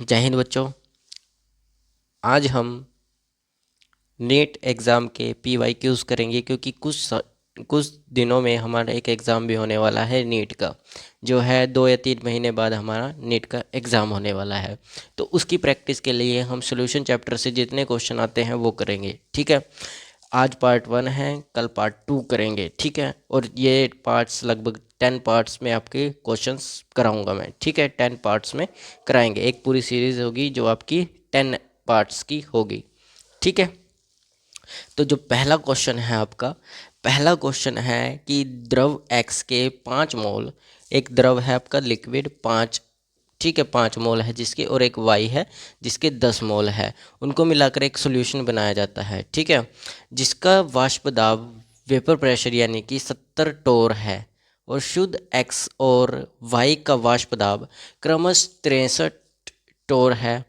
जय हिंद बच्चों। आज हम नीट एग्ज़ाम के PYQs करेंगे क्योंकि कुछ दिनों में हमारा एक एग्ज़ाम भी होने वाला है नीट का, जो है 2 या 3 महीने बाद हमारा नीट का एग्ज़ाम होने वाला है। तो उसकी प्रैक्टिस के लिए हम सॉल्यूशन चैप्टर से जितने क्वेश्चन आते हैं वो करेंगे, ठीक है। आज पार्ट 1 है, कल पार्ट 2 करेंगे, ठीक है। और ये पार्ट्स लगभग 10 पार्ट्स में आपके क्वेश्चंस कराऊंगा मैं, ठीक है। 10 पार्ट्स में कराएंगे, एक पूरी सीरीज़ होगी जो आपकी 10 पार्ट्स की होगी, ठीक है। तो जो पहला क्वेश्चन है आपका, पहला क्वेश्चन है कि द्रव एक्स के 5 मोल, एक द्रव है आपका लिक्विड 5, ठीक है, 5 मोल है जिसके, और एक वाई है जिसके 10 मोल है, उनको मिलाकर एक सॉल्यूशन बनाया जाता है, ठीक है। जिसका वाष्प दाब, वेपर प्रेशर यानी कि 70 टोर है, और शुद्ध एक्स और वाई का वाष्प दाब क्रमश 63 टोर है।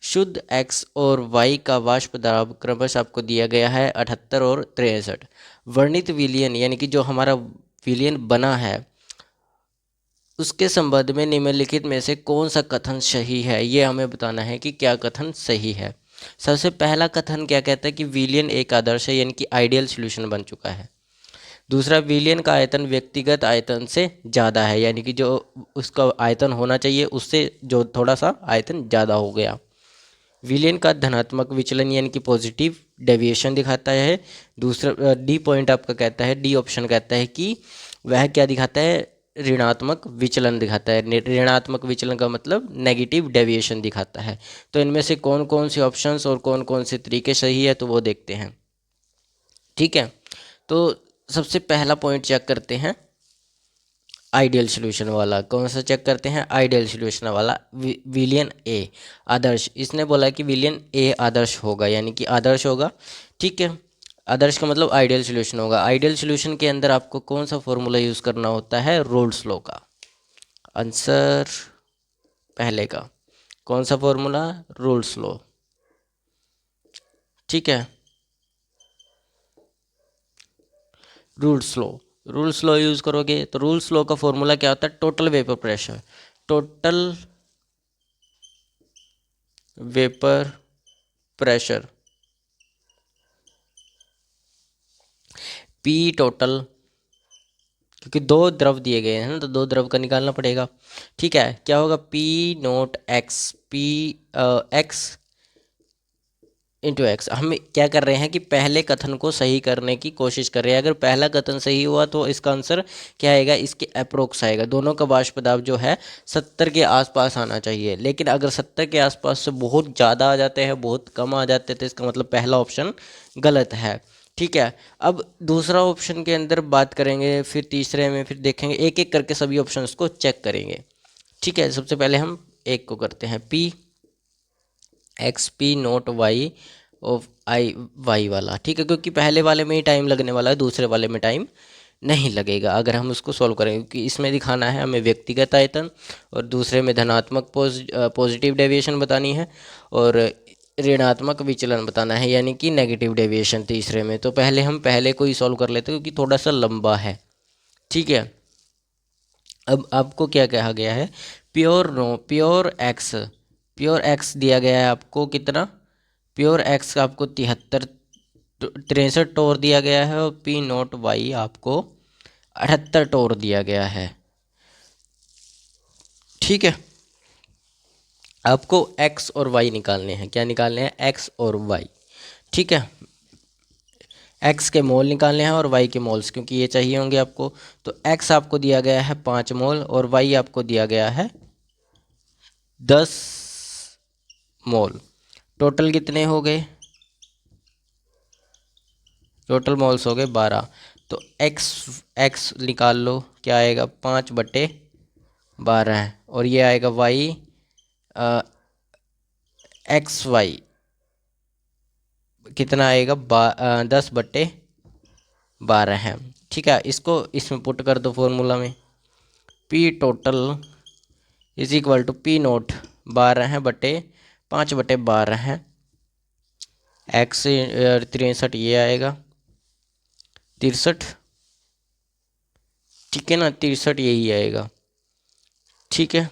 शुद्ध एक्स और वाई का वाष्प दाब क्रमश आपको दिया गया है 78 और 63। वर्णित विलयन यानी कि जो हमारा विलयन बना है उसके संबंध में निम्नलिखित में से कौन सा कथन सही है, ये हमें बताना है कि क्या कथन सही है। सबसे पहला कथन क्या कहता है कि विलयन एक आदर्श है, यानी कि आइडियल सॉल्यूशन बन चुका है। दूसरा, विलयन का आयतन व्यक्तिगत आयतन से ज़्यादा है, यानी कि जो उसका आयतन होना चाहिए उससे जो थोड़ा सा आयतन ज़्यादा हो गया। विलयन का धनात्मक विचलन यानी कि पॉजिटिव डेविएशन दिखाता है। दूसरा डी पॉइंट आपका कहता है, डी ऑप्शन कहता है कि वह क्या दिखाता है, ऋणात्मक विचलन दिखाता है। ऋणात्मक विचलन का मतलब नेगेटिव डेविएशन दिखाता है। तो इनमें से कौन कौन से ऑप्शंस और कौन कौन से तरीके सही है तो वो देखते हैं, ठीक है। तो सबसे पहला पॉइंट चेक करते हैं आइडियल सॉल्यूशन वाला। कौन सा चेक करते हैं, आइडियल सॉल्यूशन वाला, विलियन ए आदर्श। इसने बोला कि विलियन ए आदर्श होगा, यानी कि आदर्श होगा, ठीक है। आदर्श का मतलब आइडियल सॉल्यूशन होगा। आइडियल सॉल्यूशन के अंदर आपको कौन सा फॉर्मूला यूज़ करना होता है, रोल्स लॉ का। आंसर पहले का कौन सा फॉर्मूला, रोल्स लॉ, ठीक है। Rules law, rules law use करोगे तो रूल्स लॉ का फॉर्मूला क्या होता है, total vapour pressure, total vapour pressure P total, क्योंकि दो द्रव दिए गए हैं ना तो दो द्रव का निकालना पड़ेगा, ठीक है। क्या होगा, P naught x, P x into x. हम क्या कर रहे हैं कि पहले कथन को सही करने की कोशिश कर रहे हैं। अगर पहला कथन सही हुआ तो इसका आंसर क्या आएगा, इसके अप्रोक्स आएगा। दोनों का वाष्प दाब जो है 70 के आसपास आना चाहिए, लेकिन अगर 70 के आसपास से बहुत ज़्यादा आ जाते हैं, बहुत कम आ जाते हैं, तो इसका मतलब पहला ऑप्शन गलत है, ठीक है। अब दूसरा ऑप्शन के अंदर बात करेंगे, फिर तीसरे में, फिर देखेंगे, एक एक करके सभी ऑप्शंस को चेक करेंगे, ठीक है। सबसे पहले हम एक को करते हैं, P X P naught Y of I Y वाला, ठीक है। क्योंकि पहले वाले में ही टाइम लगने वाला है, दूसरे वाले में टाइम नहीं लगेगा अगर हम उसको सॉल्व करेंगे, क्योंकि इसमें दिखाना है हमें व्यक्तिगत आयतन, और दूसरे में धनात्मक पॉजिटिव डेविएशन बतानी है, और ऋणात्मक विचलन बताना है यानी कि नेगेटिव डेविएशन तीसरे में। तो पहले हम पहले को ही सॉल्व कर लेते हैं क्योंकि थोड़ा सा लंबा है, ठीक है। अब आपको क्या कहा गया है, प्योर नो, प्योर एक्स दिया गया है आपको कितना, प्योर एक्स का आपको 63 टोर दिया गया है, और पी नोट वाई आपको 78 टोर दिया गया है, ठीक है। आपको एक्स और वाई निकालने हैं, क्या निकालने हैं, एक्स और वाई, ठीक है। एक्स के मोल निकालने हैं और वाई के मोल्स, क्योंकि ये चाहिए होंगे आपको। तो एक्स आपको दिया गया है 5 मोल, और वाई आपको दिया गया है 10 मोल। टोटल कितने हो गए, टोटल मोल्स हो गए 12। तो एक्स एक्स निकाल लो, क्या आएगा, 5/12 है, और ये आएगा वाई, एक्स वाई कितना आएगा, 10/12 है, ठीक है। इसको इसमें पुट कर दो फॉर्मूला में, P total is equal to P naught 12 है बटे 5/12 है, एक्स 63 ये आएगा 63, ठीक है ना, 63 यही आएगा, ठीक है।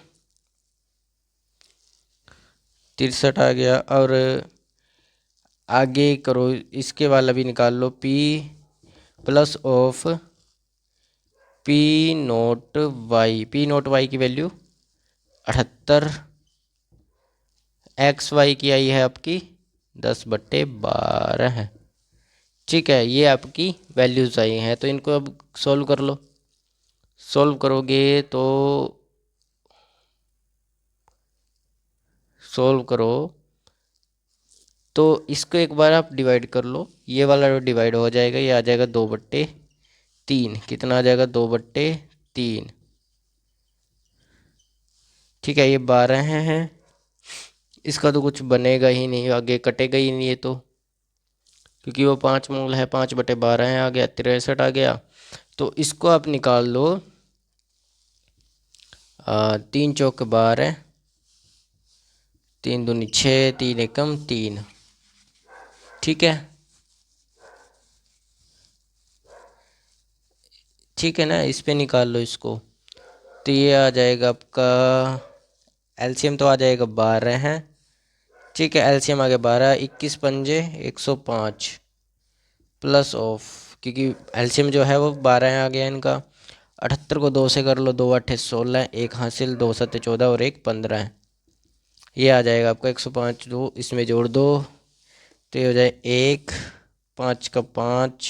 63 आ गया। और आगे करो, इसके वाला भी निकाल लो, P plus of P naught Y. P naught Y की वैल्यू 78, एक्स वाई की आई है आपकी 10/12 है। ठीक है, ये आपकी वैल्यूज आई हैं, तो इनको अब सॉल्व कर लो। सॉल्व करोगे तो सॉल्व करो तो इसको एक बार आप डिवाइड कर लो, ये वाला डिवाइड हो जाएगा, ये आ जाएगा 2/3। कितना आ जाएगा? 2/3। ठीक है, ये 12 हैं। इसका तो कुछ बनेगा ही नहीं, आगे कटेगा ही नहीं ये तो, क्योंकि वो 5 मूल है। 5/12 है, आ गया 63 आ गया। तो इसको आप निकाल लो। 3 चौक 12, 3 दूनी 6, 3 एकम 3। ठीक है, ठीक है ना, इस पे निकाल लो इसको। तो ये आ जाएगा आपका एलसीएम, तो आ जाएगा 12 है। ठीक है, एलसीएम आ गया 12, 21 पंजे 105 प्लस ऑफ, क्योंकि एलसीएम जो है वो 12 आ गया इनका। 78 को 2 से कर लो, 2 8 16, एक हासिल, 2 7 14 और एक 15 है। ये आ जाएगा आपका 105, दो इसमें जोड़ दो तो ये हो जाए 1, 5 का 5।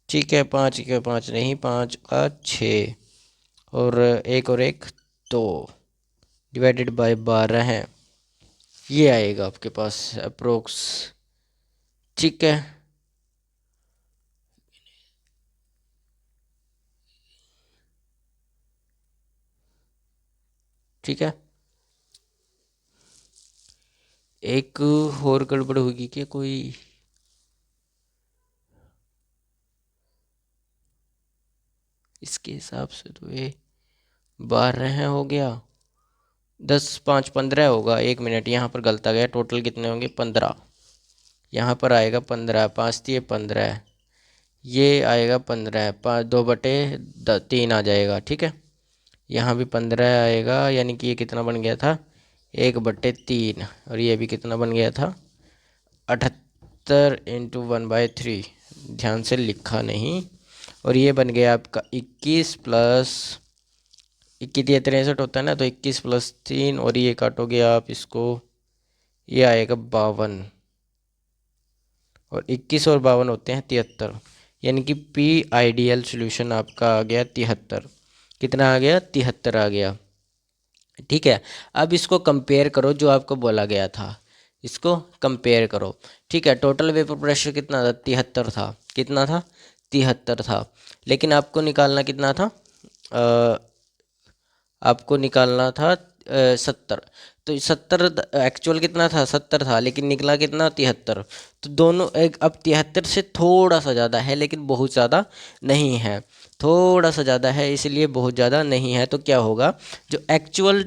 ठीक है, 5 का 5 नहीं, 5 का 6, और एक 2 डिवाइडेड बाय 12 है। ये आएगा आपके पास अप्रोक्स। ठीक है, ठीक है। एक और गड़बड़ होगी क्या कोई? इसके हिसाब से तो ये 12 हो गया, 10 5 15 होगा। 1 मिनट, यहाँ पर गलत आ गया। टोटल कितने होंगे? 15। यहाँ पर आएगा 15, 5 दिए 15, ये आएगा 15, 5 2/3 आ जाएगा। ठीक है, यहाँ भी 15 आएगा, यानी कि ये कितना बन गया था? 1/3। और ये भी कितना बन गया था? 78 × 1/3। ध्यान से लिखा नहीं। और ये बन गया आपका 21 प्लस 21, ये 63 होता है ना, तो 21 प्लस 3, और ये काटोगे आप इसको, ये आएगा 52। और 21 और 52 होते हैं 73, यानी कि पी आइडियल सोल्यूशन आपका आ गया 73। कितना आ गया? 73 आ गया। ठीक है, अब इसको कंपेयर करो जो आपको बोला गया था, इसको कंपेयर करो। ठीक है, टोटल वेपर प्रेशर कितना था? 73 था। कितना था? 73 था। लेकिन आपको निकालना कितना था? आपको निकालना था 70। तो 70 एक्चुअल कितना था? 70 था, लेकिन निकला कितना? 73। तो दोनों एक, अब 73 से थोड़ा सा ज़्यादा है, लेकिन बहुत ज़्यादा नहीं है। थोड़ा सा ज़्यादा है, इसलिए बहुत ज़्यादा नहीं है। तो क्या होगा? जो एक्चुअल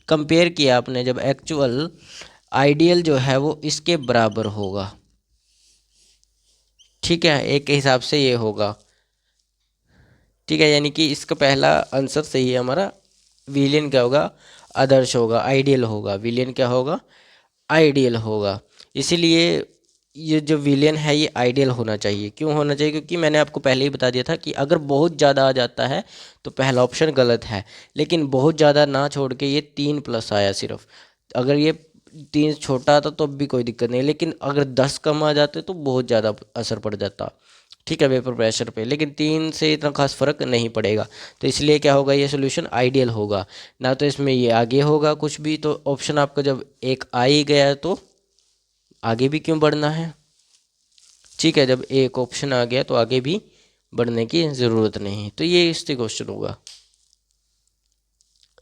कंपेयर किया आपने, जब एक्चुअल आइडियल जो है वो इसके बराबर होगा। ठीक है, एक के हिसाब से ये होगा। ठीक है, यानी कि इसका पहला आंसर सही है हमारा। विलियन क्या होगा? आदर्श होगा, आइडियल होगा। विलियन क्या होगा? आइडियल होगा। इसीलिए ये जो विलियन है ये आइडियल होना चाहिए। क्यों होना चाहिए? क्योंकि मैंने आपको पहले ही बता दिया था कि अगर बहुत ज़्यादा आ जाता है तो पहला ऑप्शन गलत है, लेकिन बहुत ज़्यादा ना छोड़ के ये 3+ आया सिर्फ। अगर ये 3 छोटा था तो भी कोई दिक्कत नहीं, लेकिन अगर 10 कम आ जाते तो बहुत ज़्यादा असर पड़ जाता। ठीक है, वेपर प्रेशर पे। लेकिन 3 से इतना खास फर्क नहीं पड़ेगा, तो इसलिए क्या होगा? ये सोल्यूशन आइडियल होगा ना। तो इसमें ये आगे होगा कुछ भी, तो ऑप्शन आपका जब एक आ ही गया तो आगे भी क्यों बढ़ना है? ठीक है, जब एक ऑप्शन आ गया तो आगे भी बढ़ने की ज़रूरत नहीं। तो ये इससे क्वेश्चन होगा।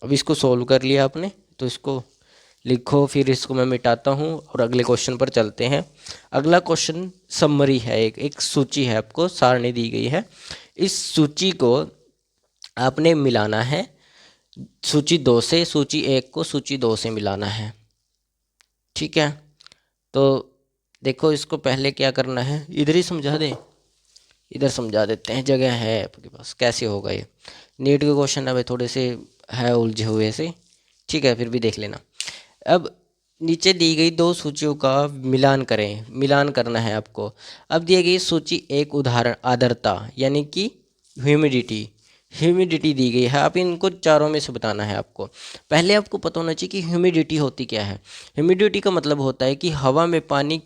अब इसको सॉल्व कर लिया आपने, तो इसको लिखो, फिर इसको मैं मिटाता हूँ और अगले क्वेश्चन पर चलते हैं। अगला क्वेश्चन समरी है, एक सूची है, आपको सारणी दी गई है। इस सूची को आपने मिलाना है सूची 2 से। सूची 1 को सूची 2 से मिलाना है। ठीक है, तो देखो, इसको पहले क्या करना है, इधर ही समझा दें, इधर समझा देते हैं, जगह है आपके पास। कैसे होगा ये? नीट के क्वेश्चन है भाई, थोड़े से है उलझे हुए से। ठीक है, फिर भी देख लेना। अब नीचे दी गई दो सूचियों का मिलान करें, मिलान करना है आपको। अब दी गई सूची एक उदाहरण आर्द्रता यानी कि ह्यूमिडिटी, ह्यूमिडिटी दी गई है। आप इनको चारों में से बताना है आपको। पहले आपको पता होना चाहिए कि ह्यूमिडिटी होती क्या है। ह्यूमिडिटी का मतलब होता है कि हवा में पानी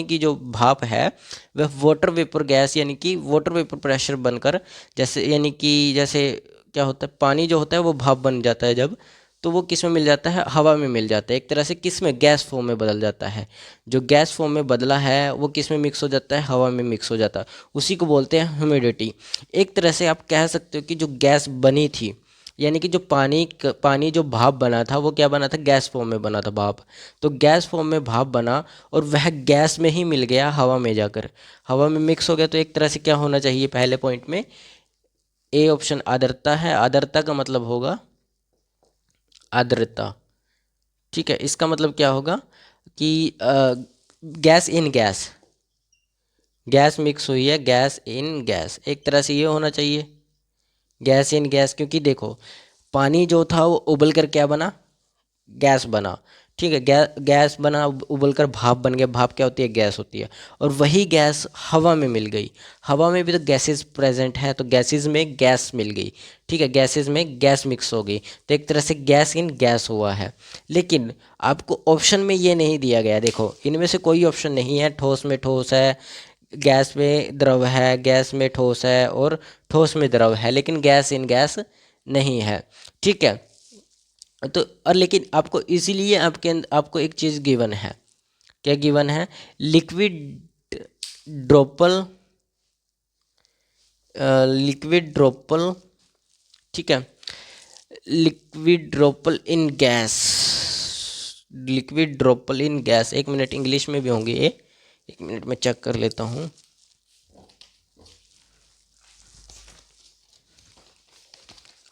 की जो भाप है वह वाटर वेपर गैस यानी कि वाटर वेपर प्रेशर बनकर, जैसे यानी कि जैसे क्या होता है, पानी जो होता है वो भाप बन जाता है जब, तो वो किस में मिल जाता है, हवा में मिल जाता है। एक तरह से किस में, गैस फॉर्म में बदल जाता है। जो गैस फॉर्म में बदला है वो किस में मिक्स हो जाता है, हवा में मिक्स हो जाता है। उसी को बोलते हैं ह्यूमिडिटी। एक तरह से आप कह सकते हो कि जो गैस बनी थी, यानी कि जो पानी जो भाप बना था वो क्या बना था, गैस फॉर्म में बना था भाप। तो गैस फॉर्म में भाप बना और वह गैस में ही मिल गया हवा में जाकर, हवा में मिक्स हो गया। तो एक तरह से क्या होना चाहिए पहले पॉइंट में, ए ऑप्शन आर्द्रता है। आर्द्रता का मतलब होगा आर्द्रता, ठीक है। इसका मतलब क्या होगा कि gas in gas, gas mix हुई है, गैस इन गैस, एक तरह से ये होना चाहिए गैस इन गैस। क्योंकि देखो पानी जो था वो उबल कर क्या बना, गैस बना, ठीक है। गैस बना, उबल कर भाप बन गया। भाप क्या होती है, गैस होती है। और वही गैस हवा में मिल गई। हवा में भी तो गैसेस प्रेजेंट है, तो गैसेस में गैस मिल गई, ठीक है। गैसेस में गैस मिक्स हो गई, तो एक तरह से गैस इन गैस हुआ है। लेकिन आपको ऑप्शन में ये नहीं दिया गया। देखो इनमें से कोई ऑप्शन नहीं है, ठोस में ठोस है, गैस में द्रव है, गैस में ठोस है, और ठोस में द्रव है, लेकिन गैस इन गैस नहीं है, ठीक है। तो और लेकिन आपको इसीलिए आपको एक चीज़ गिवन है। क्या गिवन है, लिक्विड ड्रॉपल, लिक्विड ड्रॉपल, ठीक है। Liquid droplet in gas, liquid droplet in gas, एक मिनट, इंग्लिश में भी होंगे ये, एक मिनट में चेक कर लेता हूँ।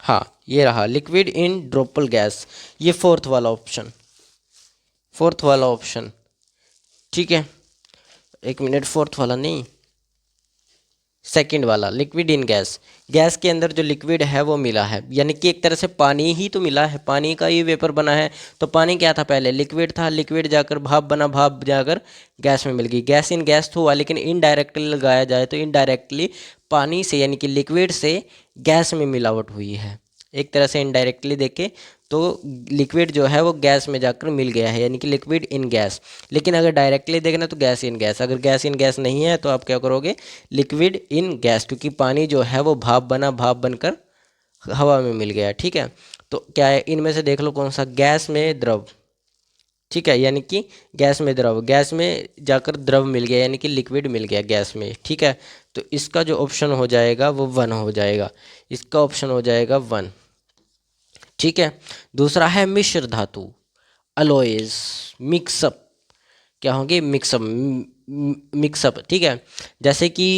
हाँ ये रहा लिक्विड इन ड्रॉपल गैस, ये फोर्थ वाला ऑप्शन, फोर्थ वाला ऑप्शन, ठीक है। एक मिनट, फोर्थ वाला नहीं, सेकंड वाला, लिक्विड इन गैस। गैस के अंदर जो लिक्विड है वो मिला है, यानी कि एक तरह से पानी ही तो मिला है, पानी का ही वेपर बना है। तो पानी क्या था, पहले लिक्विड था, लिक्विड जाकर भाप बना, भाप जाकर गैस में मिल गई। गैस इन गैस तो हुआ, लेकिन इनडायरेक्टली लगाया जाए तो इनडायरेक्टली पानी से यानी कि लिक्विड से गैस में मिलावट हुई है। एक तरह से इनडायरेक्टली देखें तो लिक्विड जो है वो गैस में जाकर मिल गया है, यानी कि लिक्विड इन गैस। लेकिन अगर डायरेक्टली देखना तो गैस इन गैस। अगर गैस इन गैस नहीं है तो आप क्या करोगे, लिक्विड इन गैस, क्योंकि पानी जो है वो भाप बना, भाप बनकर हवा में मिल गया, ठीक है। तो क्या है, इनमें से देख लो कौन सा, गैस में द्रव, ठीक है, यानी कि गैस में द्रव, गैस में जाकर द्रव मिल गया, यानी कि लिक्विड मिल गया गैस में, ठीक है। तो इसका जो ऑप्शन हो जाएगा वो 1 हो जाएगा, इसका ऑप्शन हो जाएगा 1, ठीक है। दूसरा है मिश्र धातु, अलॉयज, मिक्सअप, क्या होंगे, मिक्सअप, मिक्सअप, ठीक है। जैसे कि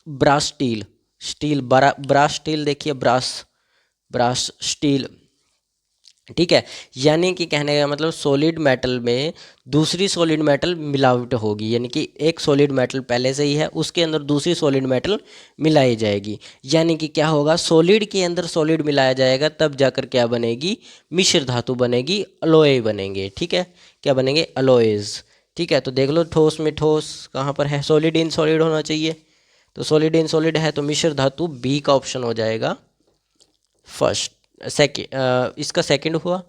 brass steel, steel brass steel, देखिए ब्रास, ब्रास स्टील, ठीक है। यानी कि कहने का मतलब सॉलिड मेटल में दूसरी सॉलिड मेटल मिलावट होगी, यानी कि एक सॉलिड मेटल पहले से ही है, उसके अंदर दूसरी सॉलिड मेटल मिलाई जाएगी। यानी कि क्या होगा, सॉलिड के अंदर सॉलिड मिलाया जाएगा, तब जाकर क्या बनेगी, मिश्र धातु बनेगी, अलॉय बनेंगे, ठीक है। क्या बनेंगे, अलॉयज, ठीक है। तो देख लो ठोस में ठोस कहाँ पर है, सॉलिड इन सॉलिड होना चाहिए, तो सॉलिड इन सॉलिड है, तो मिश्र धातु बी का ऑप्शन हो जाएगा फर्स्ट, सेकेंड, इसका सेकंड हुआ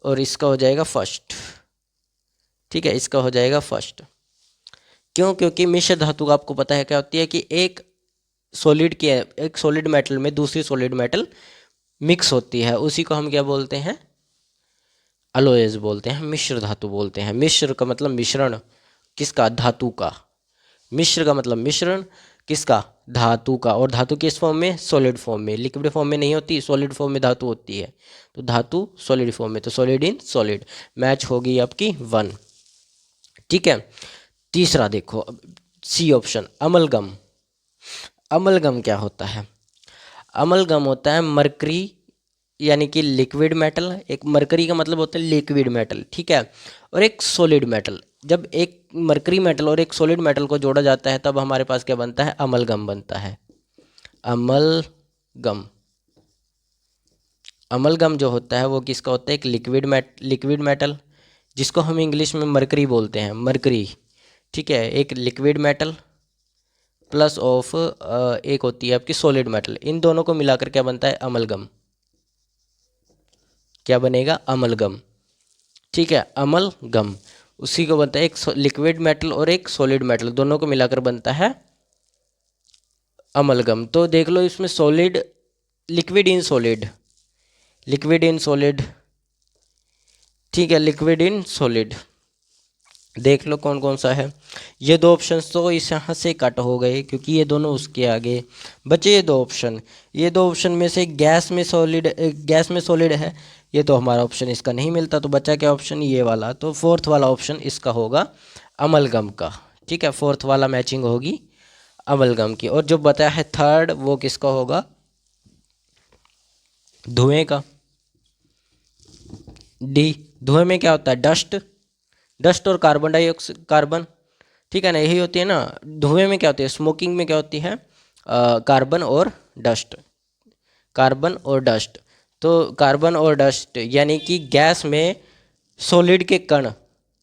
और इसका हो जाएगा फर्स्ट, ठीक है, इसका हो जाएगा फर्स्ट। क्यों, क्योंकि मिश्र धातु का आपको पता है क्या होती है कि एक सॉलिड मेटल में दूसरी सॉलिड मेटल मिक्स होती है, उसी को हम क्या बोलते हैं, अलॉयज बोलते हैं, मिश्र धातु बोलते हैं। मिश्र का मतलब मिश्रण, किसका, धातु का। मिश्र का मतलब मिश्रण, किसका, धातु का। और धातु किस फॉर्म में, सॉलिड फॉर्म में, लिक्विड फॉर्म में नहीं होती, सॉलिड फॉर्म में धातु होती है। तो धातु सॉलिड फॉर्म में, तो सॉलिड इन सॉलिड, मैच होगी आपकी 1, ठीक है। तीसरा देखो, सी ऑप्शन, अमलगम। अमलगम क्या होता है, अमलगम होता है मरकरी, यानी कि लिक्विड मेटल, एक मरकरी का मतलब होता है लिक्विड मेटल, ठीक है, और एक सॉलिड मेटल। जब एक मरकरी मेटल और एक सॉलिड मेटल को जोड़ा जाता है तब हमारे पास क्या बनता है, अमलगम बनता है, अमलगम। अमलगम जो होता है वो किसका होता है, एक लिक्विड मेटल, जिसको हम इंग्लिश में मरकरी बोलते हैं, मरकरी। ठीक है, एक लिक्विड मेटल प्लस ऑफ एक होती है आपकी सॉलिड मेटल, इन दोनों को मिलाकर क्या बनता है, अमलगम। क्या बनेगा, अमलगम। ठीक है, अमलगम उसी को बनता है, एक लिक्विड मेटल और एक सॉलिड मेटल दोनों को मिलाकर बनता है अमलगम। तो देख लो इसमें solid, liquid in solid, liquid in solid, ठीक है, लिक्विड इन सॉलिड, देख लो कौन कौन सा है। ये दो ऑप्शंस तो इस यहाँ से कट हो गए क्योंकि ये दोनों उसके आगे बचे ये दो ऑप्शन। ये दो ऑप्शन में से गैस में सॉलिड, गैस में सॉलिड है, ये तो हमारा ऑप्शन इसका नहीं मिलता, तो बचा क्या ऑप्शन, ये वाला। तो फोर्थ वाला ऑप्शन इसका होगा अमलगम का। ठीक है, फोर्थ वाला मैचिंग होगी अमलगम की। और जो बताया है थर्ड वो किसका होगा, धुएं का। डी, धुएं में क्या होता है, डस्ट, डस्ट और कार्बन डाइऑक्साइड, कार्बन, ठीक है ना, यही होती है ना। धुएं में क्या होती है, स्मोकिंग में क्या होती है, कार्बन और डस्ट, कार्बन और डस्ट। तो कार्बन और डस्ट यानी कि गैस में सॉलिड के कण,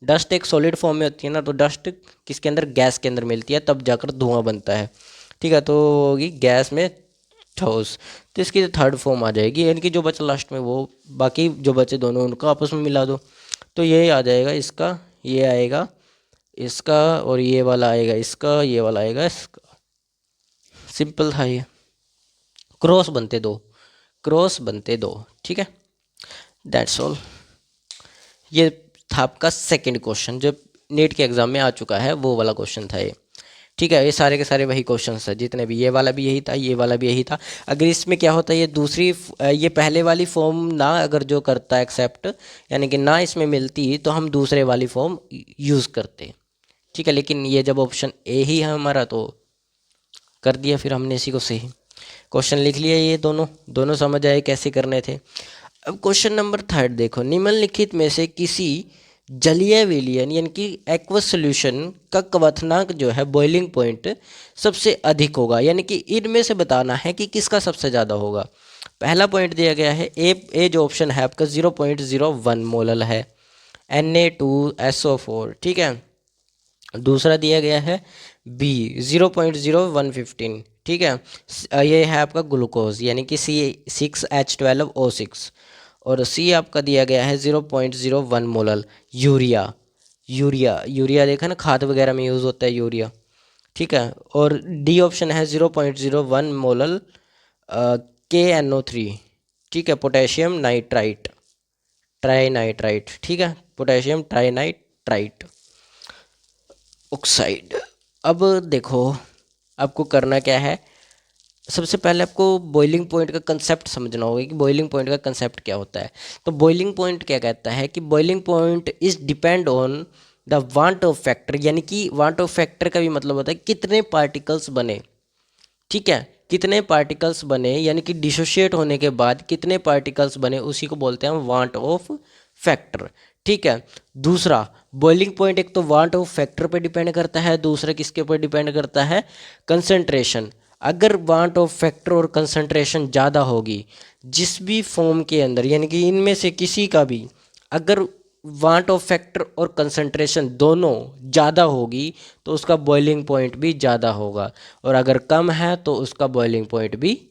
डस्ट एक सॉलिड फॉर्म में होती है ना, तो डस्ट किसके अंदर, गैस के अंदर मिलती है, तब जाकर धुआं बनता है। ठीक है, तो होगी गैस में ठोस, तो इसकी थर्ड फॉर्म आ जाएगी, यानी कि जो बचा लास्ट में वो, बाकी जो बचे दोनों उनको आपस में मिला दो, तो ये आ जाएगा इसका, ये आएगा इसका, और ये वाला आएगा इसका, ये वाला आएगा इसका। सिंपल था ये, क्रॉस बनते दो, क्रॉस बनते दो। ठीक है, दैट्स ऑल। ये था आपका सेकंड क्वेश्चन जो नीट के एग्ज़ाम में आ चुका है, वो वाला क्वेश्चन था ये। ठीक है, ये सारे के सारे वही क्वेश्चन है जितने भी, ये वाला भी यही था, ये वाला भी यही था। अगर इसमें क्या होता है, ये दूसरी, ये पहले वाली फॉर्म ना अगर जो करता एक्सेप्ट, यानी कि ना इसमें मिलती, तो हम दूसरे वाली फॉर्म यूज़ करते। ठीक है, लेकिन ये जब ऑप्शन ए ही है हमारा, तो कर दिया फिर हमने इसी को सही। क्वेश्चन लिख लिया, ये दोनों दोनों समझ आए कैसे करने थे। अब क्वेश्चन नंबर थर्ड देखो, निम्नलिखित में से किसी जलीय विलयन यानी कि एक्वस सोल्यूशन का क्वथनांक जो है, बॉइलिंग पॉइंट सबसे अधिक होगा, यानी कि इनमें से बताना है कि किसका सबसे ज़्यादा होगा। पहला पॉइंट दिया गया है ए जो ऑप्शन है आपका 0.01 मोलल है, Na2SO4। ठीक है, दूसरा दिया गया है बी 0.0115। ठीक है, ये है आपका ग्लूकोज यानी कि C6H12O6। और सी आपका दिया गया है 0.01 मोलल यूरिया, यूरिया यूरिया देखा ना, खाद वगैरह में यूज़ होता है यूरिया। ठीक है, और डी ऑप्शन है 0.01 मोलल KNO3। ठीक है, पोटेशियम नाइट्राइट, ट्राई नाइट्राइट। ठीक है, पोटेशियम ट्राई नाइट्राइट ऑक्साइड। अब देखो आपको करना क्या है, सबसे पहले आपको बॉइलिंग पॉइंट का कंसेप्ट समझना होगा कि बॉइलिंग पॉइंट का कंसेप्ट क्या होता है। तो बॉइलिंग पॉइंट क्या कहता है कि boiling point is depend on the want of factor, यानी कि वांट ऑफ फैक्टर का भी मतलब होता है कितने पार्टिकल्स बने। ठीक है, कितने पार्टिकल्स बने यानी कि डिसोशिएट होने के बाद कितने पार्टिकल्स बने, उसी को बोलते हैं वांट ऑफ फैक्टर। ठीक है, दूसरा बॉइलिंग पॉइंट एक तो वांट ऑफ फैक्टर पे डिपेंड करता है, दूसरा किसके ऊपर डिपेंड करता है, कंसंट्रेशन। अगर वांट ऑफ फैक्टर और कंसंट्रेशन ज़्यादा होगी जिस भी फॉर्म के अंदर, यानी कि इनमें से किसी का भी अगर वांट ऑफ फैक्टर और कंसंट्रेशन दोनों ज़्यादा होगी तो उसका बॉइलिंग पॉइंट भी ज़्यादा होगा, और अगर कम है तो उसका बॉइलिंग पॉइंट भी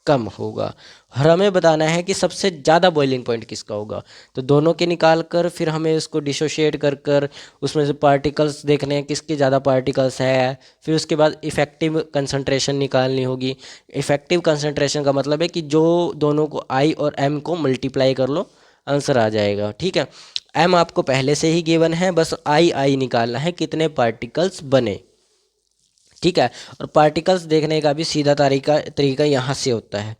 कम होगा। और हमें बताना है कि सबसे ज़्यादा बॉइलिंग पॉइंट किसका होगा। तो दोनों के निकाल कर फिर हमें इसको डिसोशिएट कर कर उसमें से पार्टिकल्स देखने हैं किसके ज़्यादा पार्टिकल्स है, फिर उसके बाद इफ़ेक्टिव कंसंट्रेशन निकालनी होगी। इफ़ेक्टिव कंसंट्रेशन का मतलब है कि जो दोनों को आई और एम को मल्टीप्लाई कर लो, आंसर आ जाएगा। ठीक है, एम आपको पहले से ही गिवन है, बस आई निकालना है कितने पार्टिकल्स बने। ठीक है, और पार्टिकल्स देखने का भी सीधा तरीका यहाँ से होता है।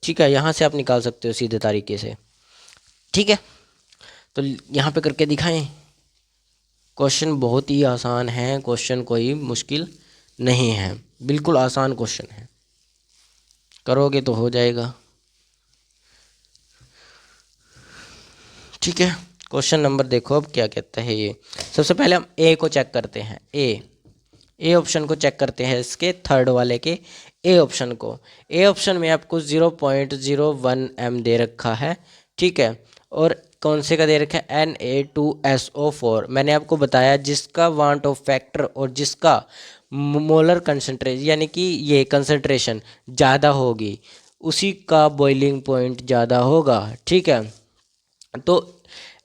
ठीक है, यहाँ से आप निकाल सकते हो सीधे तरीके से। ठीक है, तो यहाँ पे करके दिखाएं। क्वेश्चन बहुत ही आसान है, क्वेश्चन कोई मुश्किल नहीं है, बिल्कुल आसान क्वेश्चन है, करोगे तो हो जाएगा। ठीक है, क्वेश्चन नंबर देखो अब क्या कहता है ये। सबसे पहले हम ए को चेक करते हैं, ए ऑप्शन को चेक करते हैं, इसके थर्ड वाले के ए ऑप्शन को। ए ऑप्शन में आपको 0.01 m दे रखा है। ठीक है, और कौन से का दे रखा है Na2SO4। मैंने आपको बताया जिसका वांट ऑफ फैक्टर और जिसका मोलर कंसंट्रेशन यानी कि ये कंसंट्रेशन ज़्यादा होगी उसी का बॉइलिंग पॉइंट ज़्यादा होगा। ठीक है, तो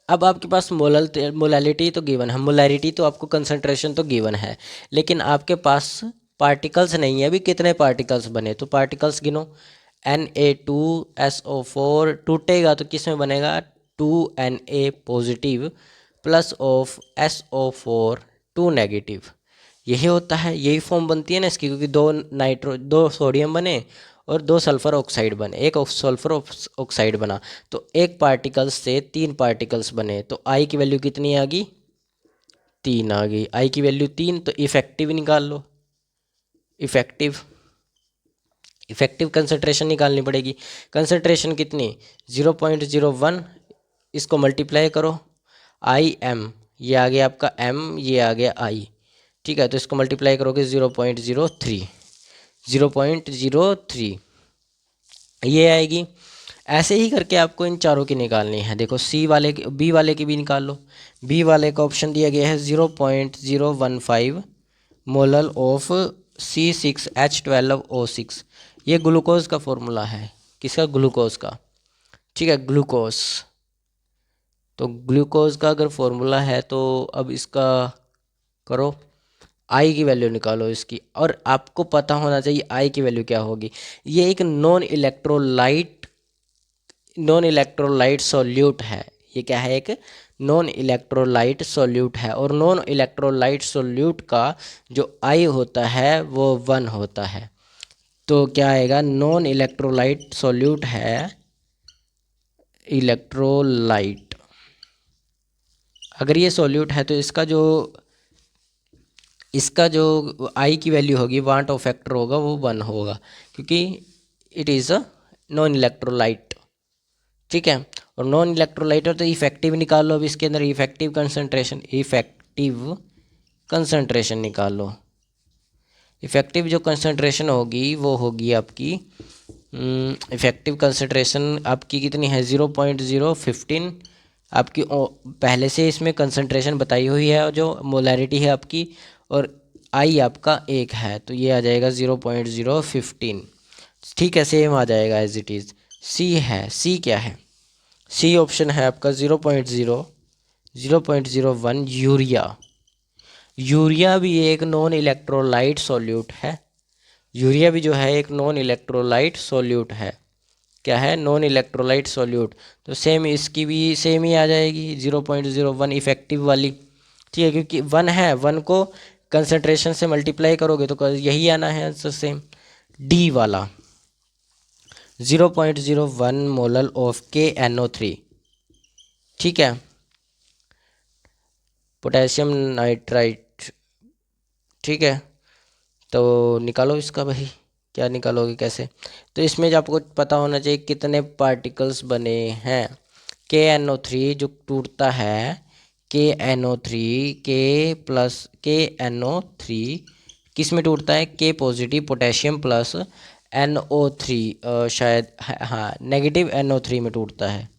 अब आपके पास मोलालिटी तो गिवन है, मोलैरिटी तो आपको कंसंट्रेशन तो गिवन है, लेकिन आपके पास पार्टिकल्स नहीं है। अभी कितने पार्टिकल्स बने तो पार्टिकल्स गिनो। Na2SO4 टूटेगा तो किस में बनेगा 2Na positive plus of SO4 2 negative. यही होता है, यही फॉर्म बनती है ना इसकी, क्योंकि दो सोडियम बने और 2 सल्फर ऑक्साइड बने, एक सल्फर ऑक्साइड बना, तो एक पार्टिकल्स से 3 पार्टिकल्स बने, तो आई की वैल्यू कितनी आ गई 3 आ गई। आई की वैल्यू 3, तो इफेक्टिव निकाल लो। इफेक्टिव कंसंट्रेशन निकालनी पड़ेगी। कंसंट्रेशन कितनी 0.01, इसको मल्टीप्लाई करो IM, ये आ गया आपका M, ये आ गया I। ठीक है, तो इसको मल्टीप्लाई करोगे 0.03 ये आएगी। ऐसे ही करके आपको इन चारों की निकालनी है। देखो बी वाले की भी निकाल लो। बी वाले का ऑप्शन दिया गया है 0.015 मोलल ऑफ C6H12O6। ये ग्लूकोज का फॉर्मूला है, किसका ग्लूकोज का। ठीक है, ग्लूकोज, तो ग्लूकोज का अगर फॉर्मूला है तो अब इसका करो, आई की वैल्यू निकालो इसकी, और आपको पता होना चाहिए आई की वैल्यू क्या होगी। ये एक नॉन इलेक्ट्रोलाइट सॉल्यूट है। ये क्या है, एक नॉन इलेक्ट्रोलाइट सॉल्यूट है, और नॉन इलेक्ट्रोलाइट सॉल्यूट का जो आई होता है वो 1 होता है। तो क्या आएगा, नॉन इलेक्ट्रोलाइट सॉल्यूट है इलेक्ट्रोलाइट। अगर ये सॉल्यूट है तो इसका जो आई की वैल्यू होगी, वांट ऑफ फैक्टर होगा, वो 1 होगा, क्योंकि it is a non electrolyte. ठीक है, और नॉन इलेक्ट्रोलाइट हो तो इफेक्टिव निकाल लो। अब इसके अंदर इफेक्टिव कंसंट्रेशन निकाल लो। इफेक्टिव जो कंसंट्रेशन होगी वो होगी आपकी इफेक्टिव कंसंट्रेशन आपकी कितनी है 0.015 आपकी पहले से इसमें कंसंट्रेशन बताई हुई है, और जो मोलैरिटी है आपकी, और आई आपका 1 है, तो ये आ जाएगा 0.015। ठीक है, सेम आ जाएगा एज इट इज़। सी है, सी क्या है, सी ऑप्शन है आपका 0.01 यूरिया भी एक नॉन इलेक्ट्रोलाइट सॉल्यूट है। यूरिया भी जो है एक नॉन इलेक्ट्रोलाइट सॉल्यूट है। क्या है, नॉन इलेक्ट्रोलाइट सॉल्यूट, तो सेम इसकी भी सेम ही आ जाएगी 0.01 इफेक्टिव वाली। ठीक है, क्योंकि 1 है, 1 को कंसंट्रेशन से मल्टीप्लाई करोगे तो यही आना है आंसर सेम। डी वाला 0.01 मोलल ऑफ KNO3। ठीक है, पोटेशियम नाइट्राइट। ठीक है, तो निकालो इसका भाई, क्या निकालोगे कैसे, तो इसमें जो आपको पता होना चाहिए कितने पार्टिकल्स बने हैं। KNO3 जो टूटता है, KNO3 KNO3 किस में टूटता है, K positive potassium plus NO3 शायद हाँ नेगेटिव NO3 में टूटता है।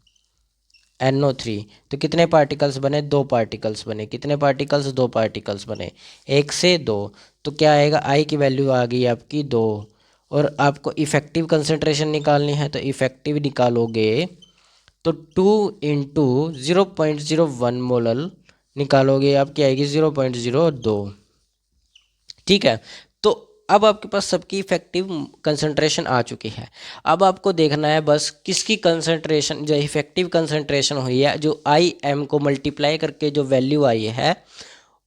NO3 तो कितने पार्टिकल्स बने, 2 पार्टिकल्स बने। कितने पार्टिकल्स, 2 पार्टिकल्स बने, 1 से 2, तो क्या आएगा, आई की वैल्यू आ गई आपकी 2। और आपको इफेक्टिव कंसंट्रेशन निकालनी है, तो इफेक्टिव निकालोगे तो 2 इंटू 0.01 मोलल निकालोगे, आपकी आएगी 0.02। ठीक है, तो अब आपके पास सबकी इफेक्टिव कंसंट्रेशन आ चुकी है। अब आपको देखना है बस किसकी कंसंट्रेशन, जो इफेक्टिव कंसंट्रेशन हुई है, जो IM को मल्टीप्लाई करके जो वैल्यू आई है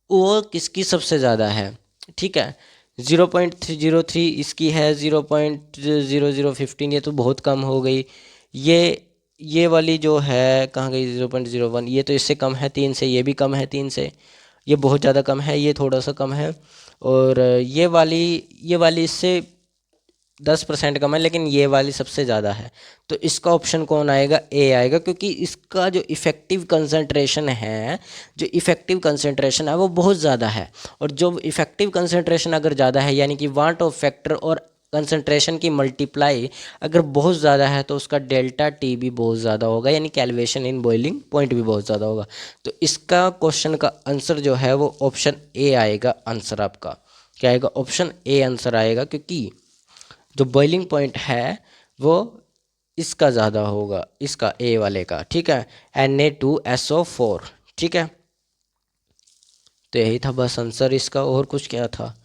वो किसकी सबसे ज़्यादा है। ठीक है, 0.03 इसकी है, 0.0015 ये तो बहुत कम हो गई। ये वाली जो है कहाँ गई 0.01, ये तो इससे कम है 3 से, ये भी कम है 3 से, ये बहुत ज़्यादा कम है, ये थोड़ा सा कम है, और ये वाली इससे 10% कम है, लेकिन ये वाली सबसे ज़्यादा है। तो इसका ऑप्शन कौन आएगा, ए आएगा, क्योंकि इसका जो इफ़ेक्टिव कंसंट्रेशन है वो बहुत ज़्यादा है। और जो इफ़ेक्टिव कंसंट्रेशन अगर ज़्यादा है यानी कि वांट ऑफ फैक्टर और कंसंट्रेशन की मल्टीप्लाई अगर बहुत ज़्यादा है तो उसका डेल्टा टी भी बहुत ज़्यादा होगा, यानी कैलकुलेशन इन बॉइलिंग पॉइंट भी बहुत ज़्यादा होगा। तो इसका क्वेश्चन का आंसर जो है वो ऑप्शन ए आएगा। आंसर आपका क्या आएगा? ऑप्शन ए आंसर आएगा, क्योंकि जो बॉइलिंग पॉइंट है वो इसका ज़्यादा होगा, इसका ए वाले का। ठीक है, Na2SO4। ठीक है, तो यही था बस आंसर इसका, और कुछ क्या था?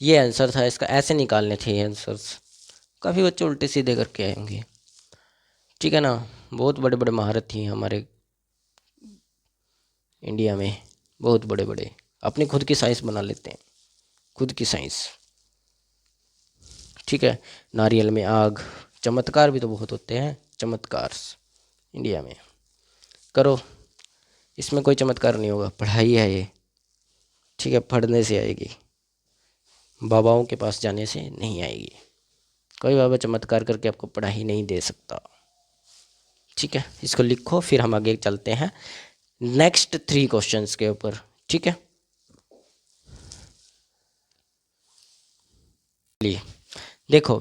ये आंसर था इसका, ऐसे निकालने थे ये आंसर्स। काफ़ी बच्चे उल्टे सीधे करके आएंगे। ठीक है ना, बहुत बड़े बड़े महारत थी हमारे इंडिया में, बहुत बड़े बड़े अपनी खुद की साइंस बना लेते हैं, खुद की साइंस। ठीक है, नारियल में आग, चमत्कार भी तो बहुत होते हैं, चमत्कार इंडिया में। करो, इसमें कोई चमत्कार नहीं होगा, पढ़ाई है ये। ठीक है, पढ़ने से आएगी, बाबाओं के पास जाने से नहीं आएगी। कोई बाबा चमत्कार करके आपको पढ़ाई नहीं दे सकता। ठीक है, इसको लिखो, फिर हम आगे चलते हैं नेक्स्ट 3 क्वेश्चंस के ऊपर। ठीक है, देखो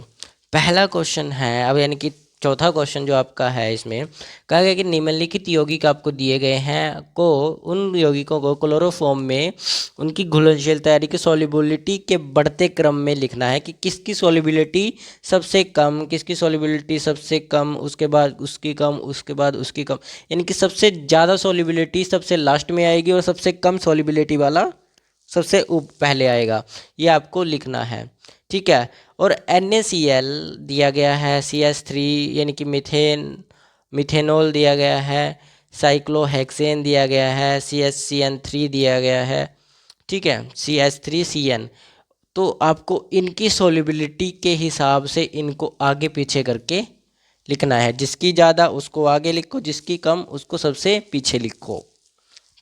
पहला क्वेश्चन है अब, यानी कि चौथा क्वेश्चन जो आपका है, इसमें कहा गया कि निम्नलिखित यौगिक आपको दिए गए हैं को उन यौगिकों को क्लोरोफॉर्म में उनकी घुलनशीलता यानी कि सॉल्युबिलिटी के बढ़ते क्रम में लिखना है कि किसकी सॉल्युबिलिटी सबसे कम, किसकी सॉल्युबिलिटी सबसे कम, उसके बाद उसकी कम, उसके बाद उसकी कम, यानी कि सबसे ज़्यादा सॉल्युबिलिटी सबसे लास्ट में आएगी और सबसे कम सॉल्युबिलिटी वाला सबसे पहले आएगा। ये आपको लिखना है। ठीक है, और NaCl दिया गया है, CH3 यानी कि मिथेनॉल दिया गया है, साइक्लोहेक्सेन दिया गया है, CHCN3 दिया गया है। ठीक है, CH3CN। तो आपको इनकी सॉल्युबिलिटी के हिसाब से इनको आगे पीछे करके लिखना है, जिसकी ज़्यादा उसको आगे लिखो, जिसकी कम उसको सबसे पीछे लिखो।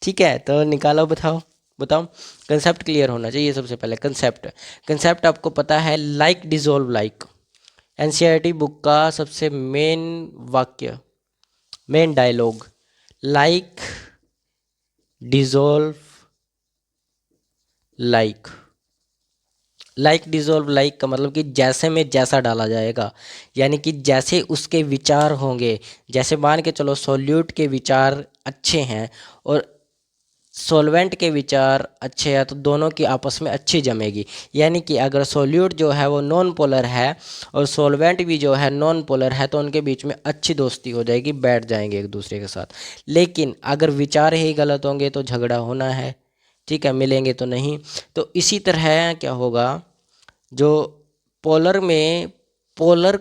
ठीक है, तो निकालो, बताओ बताओ। कंसेप्ट क्लियर होना चाहिए सबसे पहले। कंसेप्ट आपको पता है, like dissolve like. NCERT book का सबसे मेन वाक्य, main dialogue, like dissolve like. Like dissolve like का मतलब कि जैसे में जैसा डाला जाएगा, यानी कि जैसे उसके विचार होंगे। जैसे मान के चलो सॉल्यूट के विचार अच्छे हैं और सॉल्वेंट के विचार अच्छे हैं, तो दोनों की आपस में अच्छी जमेगी। यानी कि अगर सॉल्यूट जो है वो नॉन पोलर है और सॉल्वेंट भी जो है नॉन पोलर है, तो उनके बीच में अच्छी दोस्ती हो जाएगी, बैठ जाएंगे एक दूसरे के साथ। लेकिन अगर विचार ही गलत होंगे तो झगड़ा होना है। ठीक है, मिलेंगे तो नहीं। तो इसी तरह क्या होगा, जो पोलर में पोलर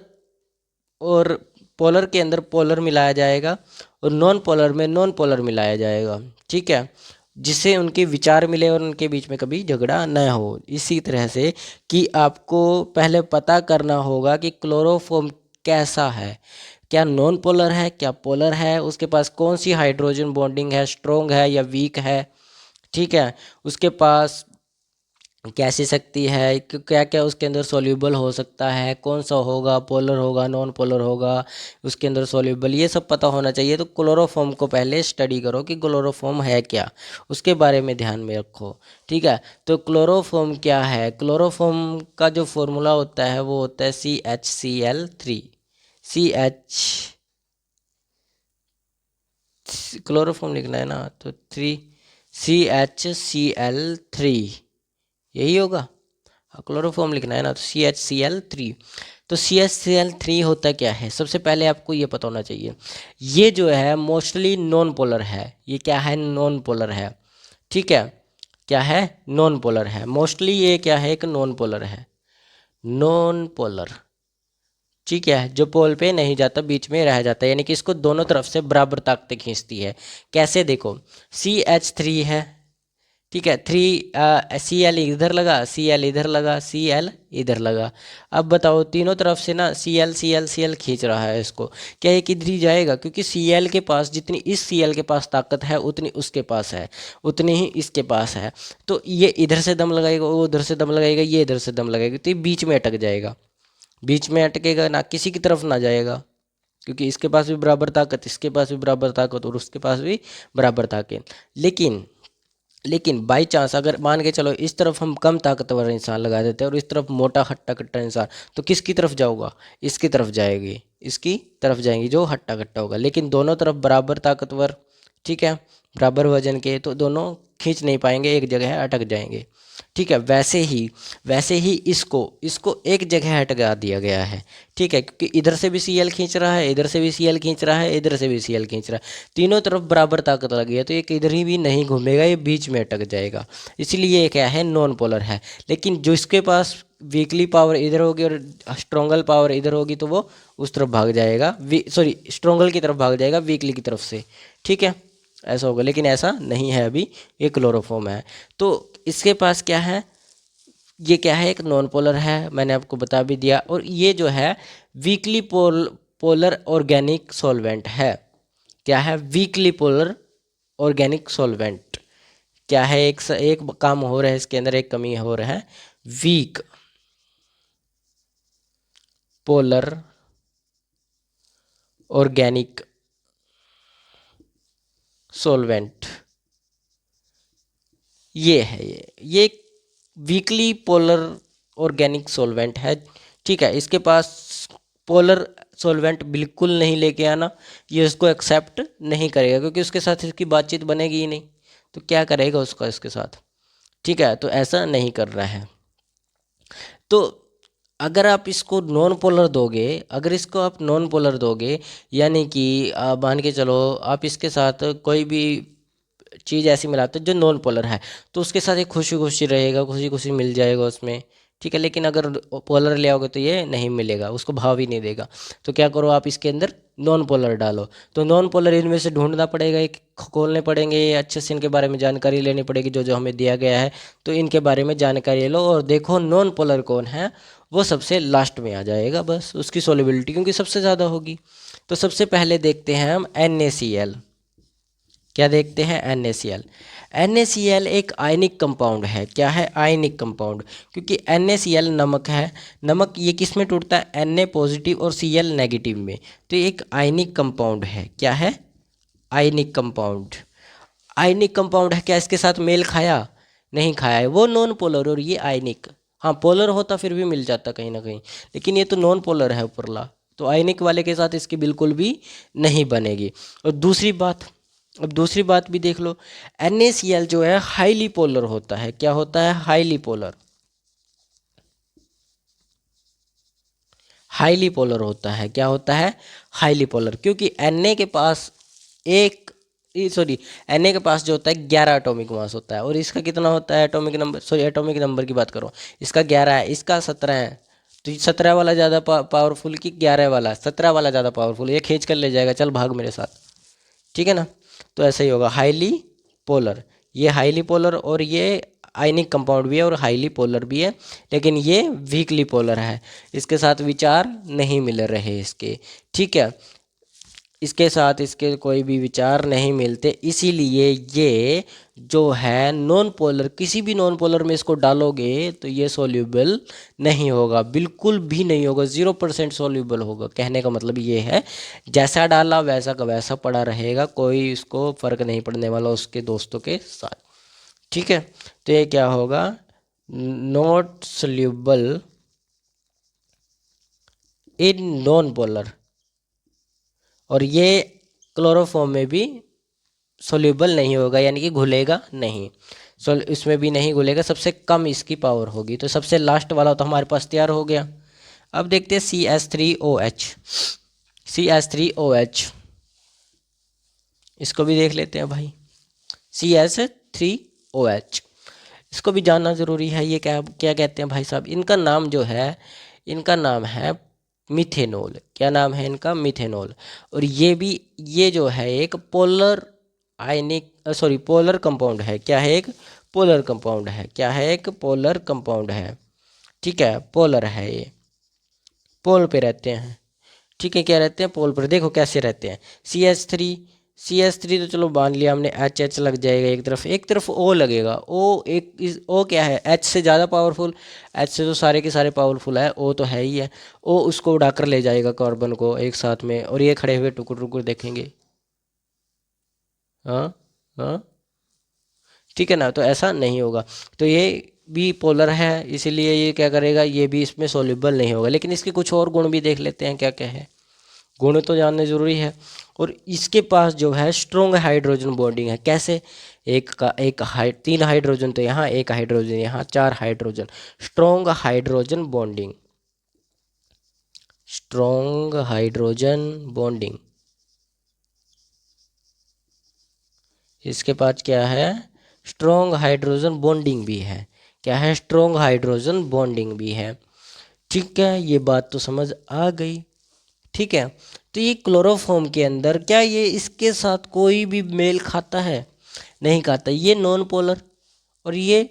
और पोलर के अंदर पोलर मिलाया जाएगा और नॉन पोलर में नॉन पोलर मिलाया जाएगा। ठीक है, जिससे उनके विचार मिले और उनके बीच में कभी झगड़ा न हो। इसी तरह से कि आपको पहले पता करना होगा कि क्लोरोफॉर्म कैसा है, क्या नॉन पोलर है, क्या पोलर है, उसके पास कौन सी हाइड्रोजन बॉन्डिंग है, स्ट्रॉन्ग है या वीक है। ठीक है, उसके पास कैसी शक्ति है, क्या क्या उसके अंदर सॉल्यूबल हो सकता है, कौन सा होगा, पोलर होगा, नॉन पोलर होगा, उसके अंदर सॉल्यूबल, ये सब पता होना चाहिए। तो क्लोरोफॉर्म को पहले स्टडी करो कि क्लोरोफॉर्म है क्या, उसके बारे में ध्यान में रखो। ठीक है, तो क्लोरोफॉर्म क्या है? क्लोरोफॉर्म का जो फॉर्मूला होता है वो होता है CHCl3। क्लोरोफॉर्म लिखना है ना, तो 3CHCl3 यही होगा। क्लोरोफॉर्म लिखना है ना, तो CHCl3। तो CHCl3 होता क्या है, सबसे पहले आपको ये पता होना चाहिए। ये जो है मोस्टली नॉन पोलर है। ये क्या है? नॉन पोलर है। ठीक है, क्या है? नॉन पोलर है। मोस्टली ये क्या है? एक नॉन पोलर है, नॉन पोलर। ठीक है, जो पोल पे नहीं जाता, बीच में रह जाता है, यानी कि इसको दोनों तरफ से बराबर ताकतें खींचती है। कैसे? देखो, CH3 है। ठीक है, 3 CL इधर लगा, CL इधर लगा, CL इधर लगा। अब बताओ, तीनों तरफ से ना CL खींच रहा है इसको, क्या एक इधर ही जाएगा? क्योंकि CL के पास जितनी इस CL के पास ताकत है उतनी उसके पास है, उतनी ही इसके पास है। तो ये इधर से दम लगाएगा, वो उधर से दम लगाएगा, ये इधर से दम लगाएगा, तो ये बीच में अटक जाएगा। बीच में अटकेगा ना, किसी की तरफ ना जाएगा, क्योंकि इसके पास भी बराबर ताकत, इसके पास भी बराबर ताकत और उसके पास भी बराबर ताकत। लेकिन लेकिन बाई चांस अगर मान के चलो इस तरफ हम कम ताकतवर इंसान लगा देते हैं और इस तरफ मोटा हट्टा कट्टा इंसान, तो किसकी तरफ जाऊगा? इसकी तरफ जाएगी, इसकी तरफ जाएंगी जो हट्टा कट्टा होगा। लेकिन दोनों तरफ बराबर ताकतवर, ठीक है, बराबर वजन के, तो दोनों खींच नहीं पाएंगे, एक जगह अटक जाएंगे। ठीक है, वैसे ही इसको इसको एक जगह हटका दिया गया है। ठीक है, क्योंकि इधर से भी सीएल खींच रहा है, इधर से भी सीएल खींच रहा है, इधर से भी सीएल खींच रहा है, तीनों तरफ बराबर ताकत लगी है, तो ये इधर ही भी नहीं घूमेगा, ये बीच में अटक जाएगा। इसलिए ये क्या है? नॉन पोलर है। लेकिन जो इसके पास वीकली पावर इधर होगी और स्ट्रोंगल पावर इधर होगी, तो वो उस तरफ भाग जाएगा, सॉरी स्ट्रोंगल की तरफ भाग जाएगा वीकली की तरफ से। ठीक है, ऐसा होगा। लेकिन ऐसा नहीं है, अभी ये क्लोरोफॉर्म है। तो इसके पास क्या है? ये क्या है? एक नॉन पोलर है, मैंने आपको बता भी दिया। और ये जो है वीकली पोलर ऑर्गेनिक सॉल्वेंट है। क्या है? Weekly polar organic solvent. क्या है? एक काम हो रहा है इसके अंदर, एक कमी हो रहा है। वीक पोलर ऑर्गेनिक सॉल्वेंट, ये है। ये वीकली पोलर ऑर्गेनिक सॉल्वेंट है। ठीक है, इसके पास पोलर सॉल्वेंट बिल्कुल नहीं लेके आना, ये उसको एक्सेप्ट नहीं करेगा, क्योंकि उसके साथ इसकी बातचीत बनेगी ही नहीं, तो क्या करेगा उसका इसके साथ? ठीक है, तो ऐसा नहीं कर रहा है। तो अगर आप इसको नॉन पोलर दोगे, अगर इसको आप नॉन पोलर दोगे, यानी कि मान के चलो आप इसके साथ कोई भी चीज़ ऐसी मिलाते हो जो नॉन पोलर है, तो उसके साथ एक खुशी खुशी रहेगा, खुशी खुशी मिल जाएगा उसमें। ठीक है, लेकिन अगर पोलर ले आओगे तो ये नहीं मिलेगा, उसको भाव ही नहीं देगा। तो क्या करो, आप इसके अंदर नॉन पोलर डालो। तो नॉन पोलर इनमें से ढूंढना पड़ेगा, एक खोलने पड़ेंगे, ये अच्छे से इनके बारे में जानकारी लेनी पड़ेगी, जो जो हमें दिया गया है। तो इनके बारे में जानकारी लो और देखो नॉन पोलर कौन है, वो सबसे लास्ट में आ जाएगा, बस उसकी सोलिबिलिटी क्योंकि सबसे ज़्यादा होगी। तो सबसे पहले देखते हैं हम NaCl। क्या देखते हैं? NaCl। NaCl एक आयनिक कंपाउंड है। क्या है? Ionic compound. क्योंकि NaCl नमक है। नमक ये किस में टूटता है? Na पॉजिटिव और Cl नेगेटिव में। तो ये एक आयनिक कंपाउंड है। क्या है? Ionic compound. आयनिक कंपाउंड है, क्या इसके साथ मेल खाया? नहीं खाया है, वो नॉन पोलर और ये आयनिक। हाँ, पोलर होता फिर भी मिल जाता कहीं ना कहीं, लेकिन ये तो नॉन पोलर है ऊपरला, तो आयनिक वाले के साथ इसकी बिल्कुल भी नहीं बनेगी। और दूसरी बात, अब दूसरी बात भी देख लो, NaCl जो है हाईली पोलर होता है। क्या होता है? Highly polar. हाईली पोलर होता है। क्या होता है? Highly polar. क्योंकि Na के पास एक, सॉरी, Na के पास जो होता है 11 एटॉमिक मास होता है, और इसका कितना होता है atomic number? Sorry, atomic number की बात करो, इसका 11 है, इसका 17 है। तो 17 वाला ज़्यादा पावरफुल कि 11 वाला? 17 वाला ज़्यादा पावरफुल, ये खींच कर ले जाएगा, चल भाग मेरे साथ। ठीक है ना? तो ऐसा ही होगा, हाईली पोलर। ये हाईली पोलर और ये आयनिक कंपाउंड भी है और हाईली पोलर भी है, लेकिन ये वीकली पोलर है, इसके साथ विचार नहीं मिल रहे इसके। ठीक है, इसके साथ इसके कोई भी विचार नहीं मिलते, इसीलिए ये जो है नॉन पोलर, किसी भी नॉन पोलर में इसको डालोगे तो ये सॉल्यूबल नहीं होगा, बिल्कुल भी नहीं होगा, 0% सॉल्यूबल होगा। कहने का मतलब ये है, जैसा डाला वैसा का वैसा पड़ा रहेगा, कोई इसको फर्क नहीं पड़ने वाला उसके दोस्तों के साथ। ठीक है, तो ये क्या होगा? Not soluble in non polar. और ये क्लोरोफॉर्म में भी सोल्यूबल नहीं होगा, यानी कि घुलेगा नहीं, इसमें भी नहीं घुलेगा, सबसे कम इसकी पावर होगी। तो सबसे लास्ट वाला तो हमारे पास तैयार हो गया। अब देखते हैं CH3OH। CH3OH इसको भी देख लेते हैं भाई। CH3OH इसको भी जानना ज़रूरी है। ये क्या क्या कहते हैं भाई साहब? इनका नाम जो है, इनका नाम है मिथेनॉल। क्या नाम है इनका? मिथेनॉल। और ये भी, ये जो है एक पोलर आयनिक, सॉरी पोलर कंपाउंड है। क्या है? एक पोलर कंपाउंड है। क्या है? एक पोलर कंपाउंड है। ठीक है, पोलर है, ये पोल पे रहते हैं। ठीक है, क्या रहते हैं? पोल पर। देखो कैसे रहते हैं। सी एच थ्री तो चलो मान लिया हमने, एच लग जाएगा एक तरफ, एक तरफ ओ लगेगा। ओ एक ओ क्या है? एच से ज़्यादा पावरफुल, एच से तो सारे के सारे पावरफुल है, ओ तो है ही है। ओ उसको उड़ाकर ले जाएगा कार्बन को एक साथ में, और ये खड़े हुए टुकुर टुकुर देखेंगे। हाँ हाँ, ठीक है ना, तो ऐसा नहीं होगा। तो ये भी पोलर है, इसीलिए ये क्या करेगा, ये भी इसमें सोल्यूबल नहीं होगा। लेकिन इसके कुछ और गुण भी देख लेते हैं, क्या क्या है, गुण तो जानने जरूरी है। और इसके पास जो है स्ट्रॉन्ग हाइड्रोजन बॉन्डिंग है। कैसे, एक का एक तीन हाइड्रोजन तो यहाँ, एक हाइड्रोजन यहाँ, चार hydrogen, strong hydrogen bonding, strong hydrogen bonding. इसके पास क्या है, स्ट्रॉन्ग हाइड्रोजन बॉन्डिंग भी है। क्या है, स्ट्रॉन्ग हाइड्रोजन बॉन्डिंग भी है। ठीक है, ये बात तो समझ आ गई। ठीक है, तो ये क्लोरोफॉर्म के अंदर क्या ये इसके साथ कोई भी मेल खाता है, नहीं खाता। ये नॉन पोलर और ये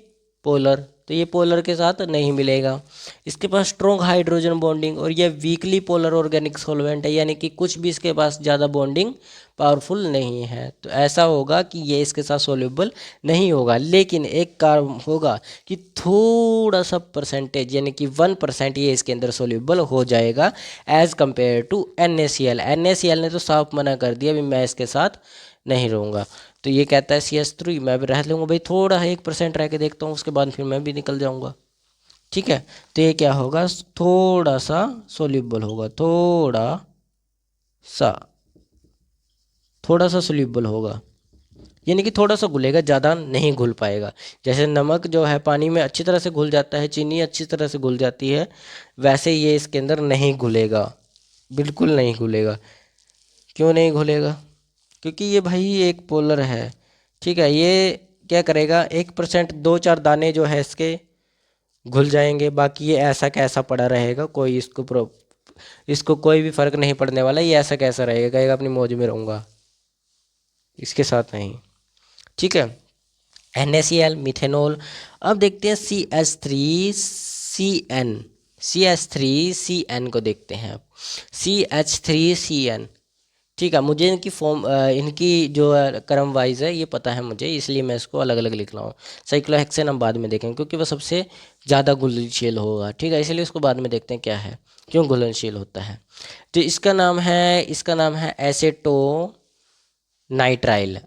पोलर, तो ये पोलर के साथ नहीं मिलेगा। इसके पास स्ट्रॉन्ग हाइड्रोजन बॉन्डिंग, और ये वीकली पोलर ऑर्गेनिक सॉल्वेंट है, यानी कि कुछ भी इसके पास ज़्यादा बॉन्डिंग पावरफुल नहीं है। तो ऐसा होगा कि ये इसके साथ सोल्यूबल नहीं होगा। लेकिन एक कारण होगा कि थोड़ा सा परसेंटेज, यानी कि 1% ये इसके अंदर सोल्यूबल हो जाएगा as compared to NaCl। NaCl ने तो साफ मना कर दिया, अभी मैं इसके साथ नहीं रहूँगा। तो ये कहता है CH3, मैं भी रह लूँगा भाई, थोड़ा 1% रह के देखता हूँ, उसके बाद फिर मैं भी निकल जाऊँगा। ठीक है, तो ये क्या होगा, थोड़ा सा सोल्यूबल होगा, सा थोड़ा सा सोल्यूबल होगा, यानी कि थोड़ा सा घुलेगा, ज़्यादा नहीं घुल पाएगा। जैसे नमक जो है पानी में अच्छी तरह से घुल जाता है, चीनी अच्छी तरह से घुल जाती है, वैसे ये इसके अंदर नहीं घुलेगा, बिल्कुल नहीं घुलेगा। क्यों नहीं घुलेगा, क्योंकि ये भाई एक पोलर है। ठीक है, ये क्या करेगा, 1%, दो चार दाने जो है इसके घुल जाएंगे, बाकी ये ऐसा कैसा पड़ा रहेगा, कोई इसको कोई भी फर्क नहीं पड़ने वाला। ये ऐसा कैसा रहेगा, कहेगा अपनी मौज में रहूँगा, इसके साथ नहीं। ठीक है, NaCl, मिथेनॉल। अब देखते हैं CH3CN को देखते हैं अब, CH3CN। ठीक है, मुझे इनकी फॉर्म, इनकी जो क्रम वाइज है ये पता है मुझे, इसलिए मैं इसको अलग अलग लिख रहा हूँ। साइक्लोहेक्सेन हम बाद में देखेंगे, क्योंकि वह सबसे ज़्यादा घुलनशील होगा। ठीक है, इसलिए उसको बाद में देखते हैं क्या है, क्यों घुलनशील होता है। तो इसका नाम है एसीटोन नाइट्राइल।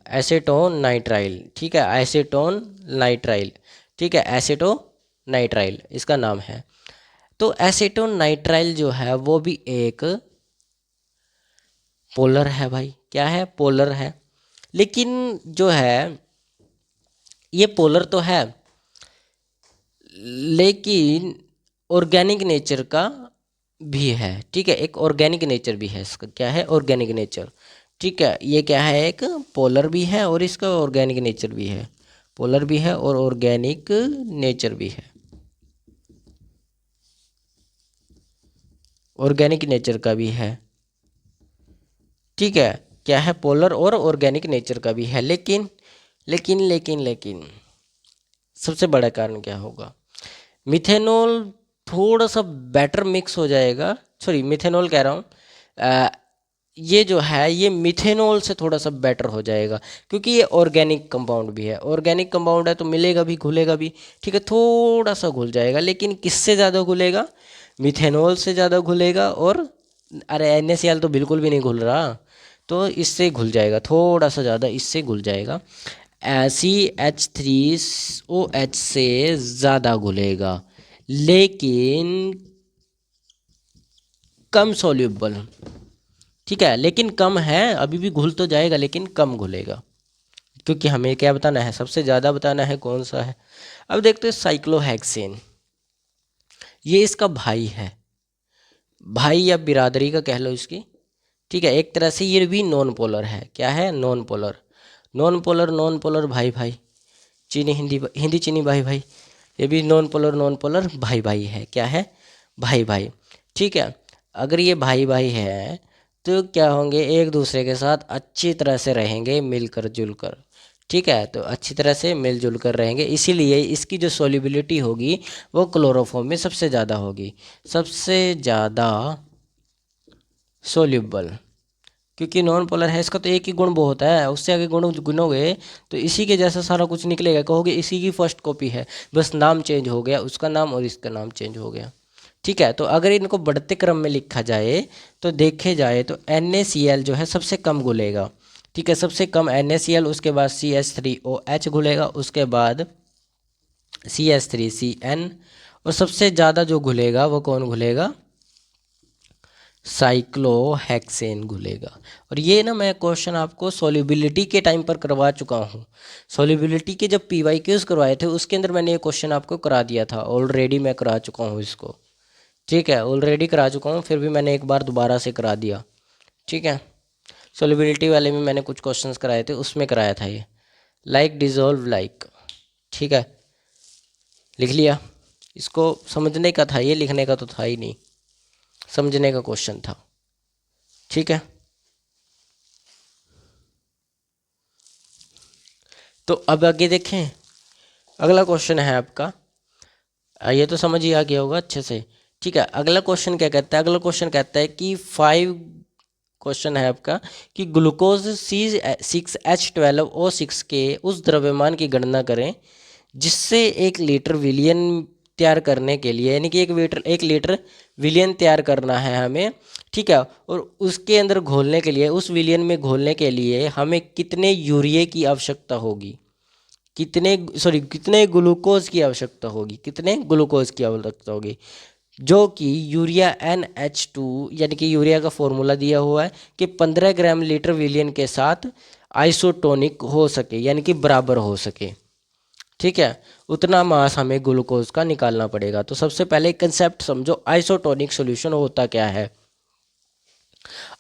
ठीक है, एसीटोन नाइट्राइल। ठीक है, एसीटोनाइट्राइल इसका नाम है। तो एसीटोनाइट्राइल जो है वो भी एक पोलर है भाई। क्या है, पोलर है। लेकिन जो है ये पोलर तो है, लेकिन ऑर्गेनिक नेचर का भी है। ठीक है, एक ऑर्गेनिक नेचर भी है इसका। क्या है, ऑर्गेनिक नेचर। ठीक है, ये क्या है, एक पोलर भी है और इसका ऑर्गेनिक नेचर भी है। पोलर भी है और ऑर्गेनिक नेचर भी है, ऑर्गेनिक नेचर का भी है। ठीक है, क्या है, पोलर और ऑर्गेनिक नेचर का भी है। लेकिन लेकिन लेकिन लेकिन सबसे बड़ा कारण क्या होगा, मिथेनॉल थोड़ा सा बेटर मिक्स हो जाएगा। सॉरी, मिथेनॉल कह रहा हूँ, ये जो है ये मिथेनॉल से थोड़ा सा बेटर हो जाएगा, क्योंकि ये ऑर्गेनिक कंपाउंड भी है। ऑर्गेनिक कंपाउंड है तो मिलेगा भी, घुलेगा भी। ठीक है, थोड़ा सा घुल जाएगा, लेकिन किससे ज़्यादा घुलेगा, मिथेनॉल से ज़्यादा घुलेगा। और अरे NaCl तो बिल्कुल भी नहीं घुल रहा, तो इससे घुल जाएगा, थोड़ा सा ज़्यादा इससे घुल जाएगा। CH3OH से ज़्यादा घुलेगा, लेकिन कम सॉल्यूबल। ठीक है, लेकिन कम है, अभी भी घुल तो जाएगा लेकिन कम घुलेगा, क्योंकि हमें क्या बताना है, सबसे ज़्यादा बताना है कौन सा है। अब देखते हैं साइक्लोहेक्सेन, ये इसका भाई है, भाई या बिरादरी का कह लो इसकी। ठीक है, एक तरह से ये भी नॉन पोलर है। क्या है, नॉन पोलर। नॉन पोलर भाई भाई, चीनी हिंदी चीनी भाई भाई, ये भी नॉन पोलर भाई भाई है। क्या है, भाई भाई। ठीक है, अगर ये भाई भाई है तो क्या होंगे, एक दूसरे के साथ अच्छी तरह से रहेंगे, मिलकर जुलकर। ठीक है, तो अच्छी तरह से मिलजुल कर रहेंगे, इसीलिए इसकी जो सॉल्युबिलिटी होगी वो क्लोरोफॉर्म में सबसे ज़्यादा होगी, सबसे ज़्यादा सोल्यूबल। क्योंकि नॉन पोलर है, इसका तो एक ही गुण बहुत है, उससे आगे गुण गिनोगे तो इसी के जैसा सारा कुछ निकलेगा, कहोगे इसी की फर्स्ट कॉपी है, बस नाम चेंज हो गया, उसका नाम और इसका नाम चेंज हो गया। ठीक है, तो अगर इनको बढ़ते क्रम में लिखा जाए तो देखे जाए तो NaCl जो है सबसे कम घुलेगा। ठीक है, सबसे कम NaCl, उसके बाद CH3OH घुलेगा, उसके बाद CH3CN, और सबसे ज़्यादा जो घुलेगा वो कौन घुलेगा, साइक्लोहेक्सेन घुलेगा। और ये ना मैं क्वेश्चन आपको सॉल्युबिलिटी के टाइम पर करवा चुका हूँ। सॉल्युबिलिटी के जब PYQs करवाए थे उसके अंदर मैंने ये क्वेश्चन आपको करा दिया था, ऑलरेडी मैं करा चुका हूँ इसको। ठीक है, ऑलरेडी करा चुका हूँ, फिर भी मैंने एक बार दोबारा से करा दिया। ठीक है, सॉल्युबिलिटी वाले में मैंने कुछ क्वेश्चंस कराए थे, उसमें कराया था ये, लाइक डिजोल्व लाइक। ठीक है, लिख लिया। इसको समझने का था, ये लिखने का तो था ही नहीं, समझने का क्वेश्चन था। ठीक है, तो अब आगे देखें, अगला क्वेश्चन है आपका, ये तो समझ ही आ गया होगा अच्छे से। ठीक है, अगला क्वेश्चन क्या कहता है, अगला क्वेश्चन कहता है कि 5 क्वेश्चन है आपका कि ग्लूकोज C6H12O6 के उस द्रव्यमान की गणना करें जिससे 1 लीटर विलियन तैयार करने के लिए, यानी कि 1 लीटर विलियन तैयार करना है हमें। ठीक है, और उसके अंदर घोलने के लिए, उस विलियन में घोलने के लिए हमें कितने यूरिया की आवश्यकता होगी, कितने ग्लूकोज की आवश्यकता होगी, कितने ग्लूकोज की आवश्यकता होगी, जो कि यूरिया NH2, यानी कि यूरिया का फॉर्मूला दिया हुआ है कि 15 ग्राम लीटर विलियन के साथ आइसोटोनिक हो सके, यानी कि बराबर हो सके। ठीक है, उतना मास हमें ग्लूकोज का निकालना पड़ेगा। तो सबसे पहले कंसेप्ट समझो, आइसोटोनिक सॉल्यूशन होता क्या है।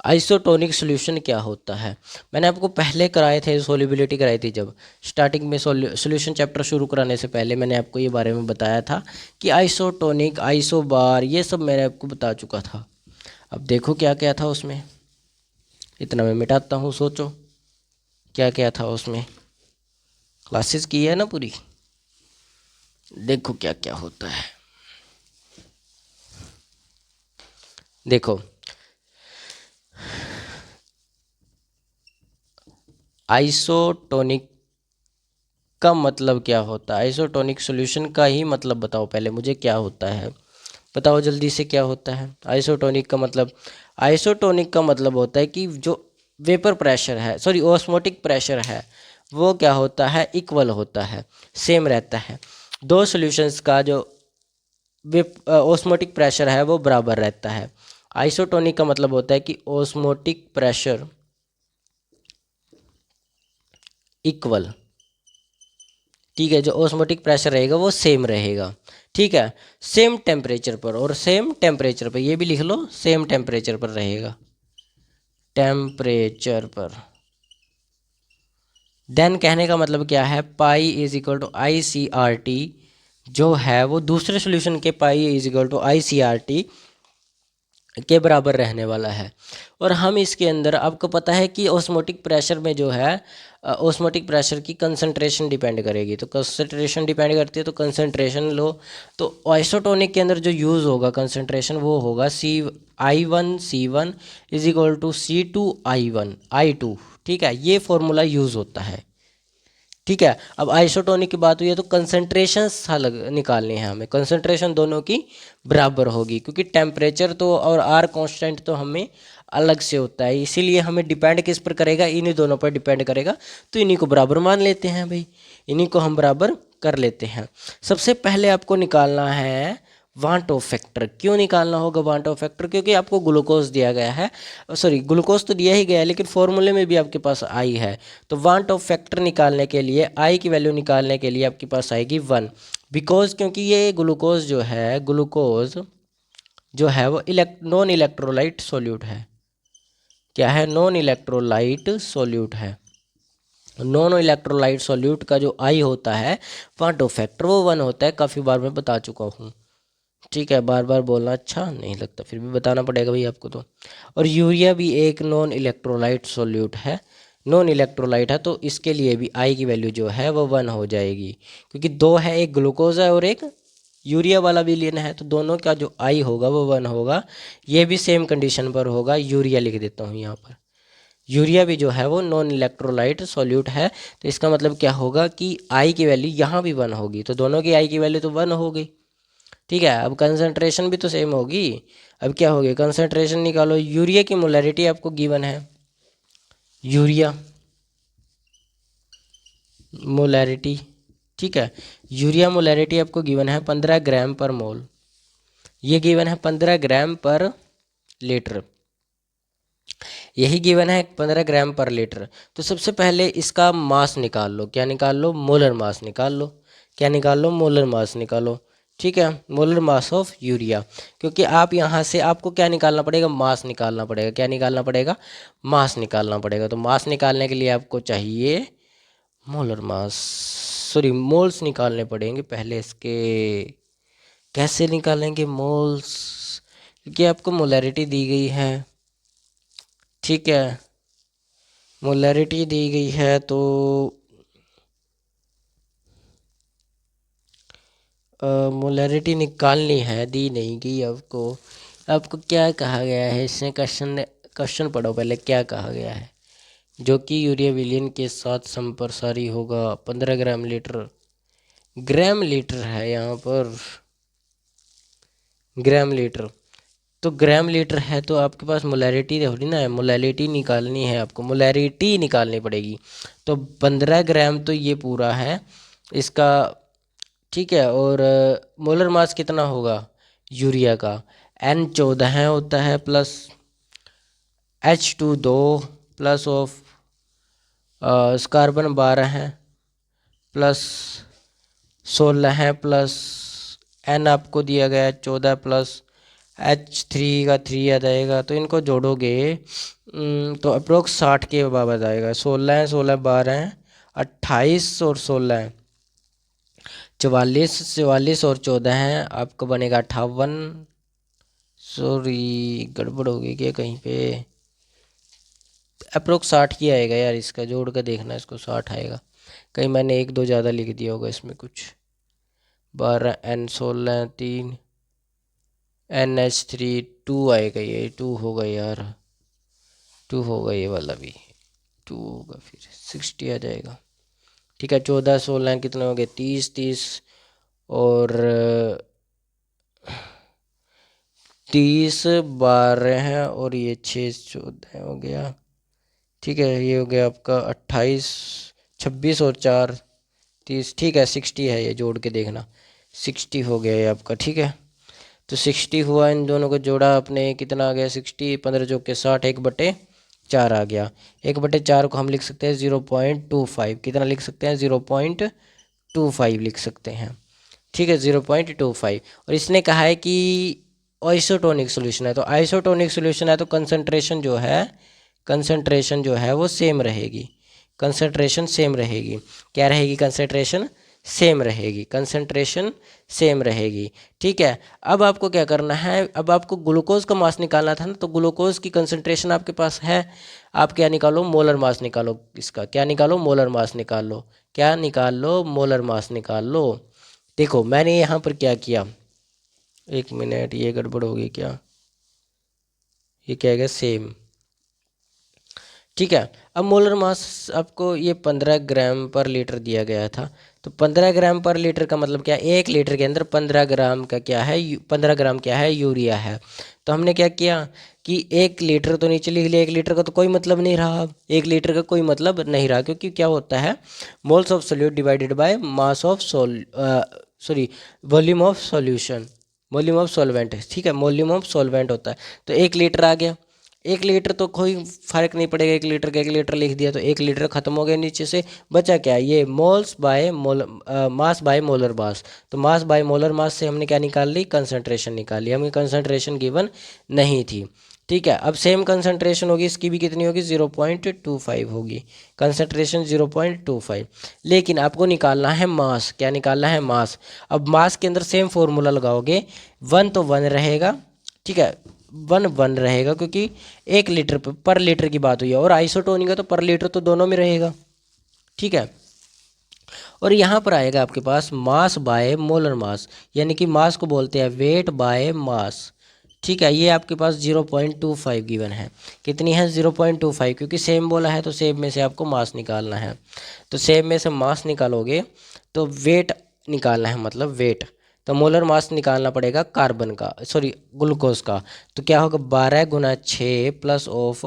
आइसोटोनिक सॉल्यूशन क्या होता है, मैंने आपको पहले कराए थे, सोल्यूबिलिटी कराई थी जब स्टार्टिंग में, सॉल्यूशन चैप्टर शुरू कराने से पहले मैंने आपको ये बारे में बताया था कि आइसोटोनिक, आइसोबार, ये सब मैंने आपको बता चुका था। अब देखो क्या क्या था उसमें, इतना मैं मिटाता हूँ, सोचो क्या क्या था उसमें, क्लासेस की है ना पूरी, देखो क्या क्या होता है। देखो, आइसोटोनिक का मतलब क्या होता है, आइसोटोनिक सॉल्यूशन का ही मतलब बताओ पहले मुझे, क्या होता है बताओ जल्दी से, क्या होता है आइसोटोनिक का मतलब। आइसोटोनिक का मतलब होता है कि जो वेपर प्रेशर है, सॉरी ऑस्मोटिक प्रेशर है, वो क्या होता है, इक्वल होता है, सेम रहता है। दो सॉल्यूशंस का जो ऑस्मोटिक प्रेशर है वो बराबर रहता है। आइसोटोनिक का मतलब होता है कि ऑस्मोटिक प्रेशर इक्वल, ठीक है, जो ऑस्मोटिक प्रेशर रहेगा वो सेम रहेगा। ठीक है, सेम टेम्परेचर पर, और सेम टेम्परेचर पर, ये भी लिख लो, सेम टेम्परेचर पर रहेगा, टेम्परेचर पर। देन कहने का मतलब क्या है, pi is equal to ICRT जो है वो दूसरे सॉल्यूशन के pi is equal to ICRT के बराबर रहने वाला है। और हम इसके अंदर, आपको पता है कि ऑस्मोटिक प्रेशर में जो है, ऑस्मोटिक प्रेशर की कंसंट्रेशन डिपेंड करेगी, तो कंसंट्रेशन डिपेंड करती है, तो कंसंट्रेशन लो, तो आइसोटोनिक के अंदर जो यूज़ होगा कंसंट्रेशन वो होगा I1C1 is equal to C2I2। ठीक है, ये फॉर्मूला यूज़ होता है। ठीक है, अब आइसोटोनिक की बात हुई है तो कंसंट्रेशन अलग निकालनी है हमें, कंसंट्रेशन दोनों की बराबर होगी, क्योंकि टेम्परेचर तो और R कांस्टेंट तो हमें अलग से होता है, इसीलिए हमें डिपेंड किस पर करेगा, इन्हीं दोनों पर डिपेंड करेगा। तो इन्हीं को बराबर मान लेते हैं भाई, इन्हीं को हम बराबर कर लेते हैं। सबसे पहले आपको निकालना है वांट ऑफ फैक्टर। क्यों निकालना होगा वांट ऑफ फैक्टर, क्योंकि आपको ग्लूकोज दिया गया है, सॉरी ग्लूकोज तो दिया ही गया है, लेकिन फॉर्मूले में भी आपके पास आई है। तो वांट ऑफ फैक्टर निकालने के लिए, आई की वैल्यू निकालने के लिए आपके पास आएगी 1, बिकॉज क्योंकि ये ग्लूकोज जो है, ग्लूकोज जो है वो नॉन इलेक्ट्रोलाइट सोल्यूट है। क्या है, नॉन इलेक्ट्रोलाइट सोल्यूट है। नॉन इलेक्ट्रोलाइट सोल्यूट का जो आई होता है वांट ऑफ फैक्टर वो 1 होता है, काफ़ी बार मैं बता चुका हूँ। ठीक है, बार बार बोलना अच्छा नहीं लगता, फिर भी बताना पड़ेगा भाई आपको तो। और यूरिया भी एक नॉन इलेक्ट्रोलाइट सोल्यूट है, नॉन इलेक्ट्रोलाइट है, तो इसके लिए भी आई की वैल्यू जो है वो 1 हो जाएगी, क्योंकि दो है, एक ग्लूकोज है और एक यूरिया वाला भी लेना है, तो दोनों का जो आई होगा वो 1 होगा। ये भी सेम कंडीशन पर होगा, यूरिया लिख देता हूँ यहाँ पर, यूरिया भी जो है वो नॉन इलेक्ट्रोलाइट सॉल्यूट है। तो इसका मतलब क्या होगा कि आई की वैल्यू यहाँ भी 1 होगी, तो दोनों की आई की वैल्यू तो 1 हो गई। ठीक है, अब कंसंट्रेशन भी तो सेम होगी। अब क्या होगी, कंसंट्रेशन निकालो, यूरिया की मोलैरिटी आपको गिवन है, यूरिया मोलैरिटी, ठीक है। यूरिया मोलैरिटी आपको गिवन है 15 ग्राम पर मोल, ये गिवन है 15 ग्राम पर लीटर, यही गिवन है 15 ग्राम पर लीटर। तो सबसे पहले इसका मास निकाल लो, क्या निकाल लो, मोलर मास निकाल लो, क्या निकाल लो, मोलर मास निकालो, ठीक है, मोलर मास ऑफ यूरिया। क्योंकि आप यहाँ से आपको क्या निकालना पड़ेगा, मास निकालना पड़ेगा, क्या निकालना पड़ेगा, मास निकालना पड़ेगा। तो मास निकालने के लिए आपको चाहिए मोलर मास, सॉरी मोल्स निकालने पड़ेंगे पहले इसके। कैसे निकालेंगे मोल्स, क्योंकि आपको मोलैरिटी दी गई है, ठीक है, मोलैरिटी दी गई है तो मोलैरिटी निकालनी है, दी नहीं गई आपको। आपको क्या कहा गया है इसमें, क्वेश्चन पढ़ो पहले, क्या कहा गया है, जो कि यूरिया विलियन के साथ संप्रसारी होगा 15 ग्राम लीटर, ग्राम लीटर है यहाँ पर, ग्राम लीटर। तो ग्राम लीटर है तो आपके पास मोलैरिटी थोड़ी ना है, मोलैरिटी निकालनी है आपको, मोलैरिटी निकालनी पड़ेगी। तो 15 ग्राम तो ये पूरा है इसका, ठीक है। और मोलर मास कितना होगा यूरिया का, N 14 होता है, plus H2 2, plus of carbon 12 है, प्लस 16 है, प्लस N आपको दिया गया है 14, प्लस H3 का 3 आ जाएगा। तो इनको जोड़ोगे तो अप्रोक्स 60 के बाबत आएगा। 16 है, 16 12 है, 28 और 16 है 44, 44 और 14 है, आपको बनेगा 58। सॉरी गड़बड़ हो गई क्या कहीं पे, अप्रोक्स 60 की आएगा यार, इसका जोड़ कर देखना, इसको 60 आएगा, कहीं मैंने 1 2 ज़्यादा लिख दिया होगा इसमें कुछ। 12 N 16 3 NH3 2 आएगा, ये 2 होगा यार, 2 होगा ये वाला भी, 2 होगा, फिर 60 आ जाएगा, ठीक है। 14 16 कितने हो गए, 30 30 और 30 12 है, और ये 6 14 हो गया, ठीक है। ये हो गया आपका 28 26 और 4 30, ठीक है। 60 है, ये जोड़ के देखना, 60 हो गया ये आपका, ठीक है। तो 60 हुआ, इन दोनों को जोड़ा आपने, कितना आ गया 60, 15 जोड़ के 60, 1/4 आ गया। 1/4 को हम लिख सकते हैं 0.25, कितना लिख सकते हैं 0.25 लिख सकते हैं, ठीक है, 0.25। और इसने कहा है कि आइसोटोनिक सोल्यूशन है, तो आइसोटोनिक सोल्यूशन है तो कंसंट्रेशन जो है वो सेम रहेगी, कंसंट्रेशन सेम रहेगी, क्या रहेगी, कंसंट्रेशन सेम रहेगी, कंसंट्रेशन सेम रहेगी, ठीक है। अब आपको क्या करना है, अब आपको ग्लूकोज का मास निकालना था ना, तो ग्लूकोज की कंसंट्रेशन आपके पास है, आप क्या निकालो, मोलर मास निकालो इसका, क्या निकालो, मोलर मास निकाल लो, क्या निकाल लो, मोलर मास निकाल लो। देखो मैंने यहाँ पर क्या किया, 1 मिनट, ये गड़बड़ हो गई क्या, ये क्या है, सेम, ठीक है। अब मोलर मास आपको ये 15 ग्राम पर लीटर दिया गया था, तो 15 ग्राम पर लीटर का मतलब क्या, 1 लीटर के अंदर 15 ग्राम का क्या है, 15 ग्राम क्या है, यूरिया है। तो हमने क्या किया कि 1 लीटर तो नीचे लिख लिया, 1 लीटर का तो कोई मतलब नहीं रहा, 1 लीटर का कोई मतलब नहीं रहा, क्योंकि क्या होता है, moles of solute divided by mass of sorry volume of solution, volume of solvent, ठीक है, वॉल्यूम ऑफ सॉल्वेंट होता है। तो 1 लीटर आ गया, 1 लीटर तो कोई फर्क नहीं पड़ेगा, 1 लीटर का 1 लीटर लिख दिया तो 1 लीटर खत्म हो गया, नीचे से बचा क्या, ये moles by mass by molar mass. तो मास बाय मोलर मास से हमने क्या निकाल ली, कंसंट्रेशन निकाल ली, हमें कंसंट्रेशन गिवन नहीं थी, ठीक है। अब सेम कंसंट्रेशन होगी, इसकी भी कितनी होगी, 0.25 होगी, कंसंट्रेशन 0.25। लेकिन आपको निकालना है मास, क्या निकालना है, मास। अब मास के अंदर सेम फॉर्मूला लगाओगे, 1 तो 1 रहेगा, ठीक है, 1 1 रहेगा, क्योंकि 1 लीटर पर लीटर की बात हुई है, और आइसोटोनिक है तो पर लीटर तो दोनों में रहेगा, ठीक है। और यहाँ पर आएगा आपके पास मास बाय मोलर मास, यानी कि मास को बोलते हैं वेट बाय मास, ठीक है। ये आपके पास 0.25 गिवन है, कितनी है 0.25, क्योंकि सेम बोला है तो सेम में से आपको मास निकालना है। तो सेम में से मास निकालोगे तो वेट निकालना है, मतलब वेट, तो मोलर मास निकालना पड़ेगा कार्बन का, सॉरी ग्लूकोज का। तो क्या होगा, 12 × 6 प्लस ऑफ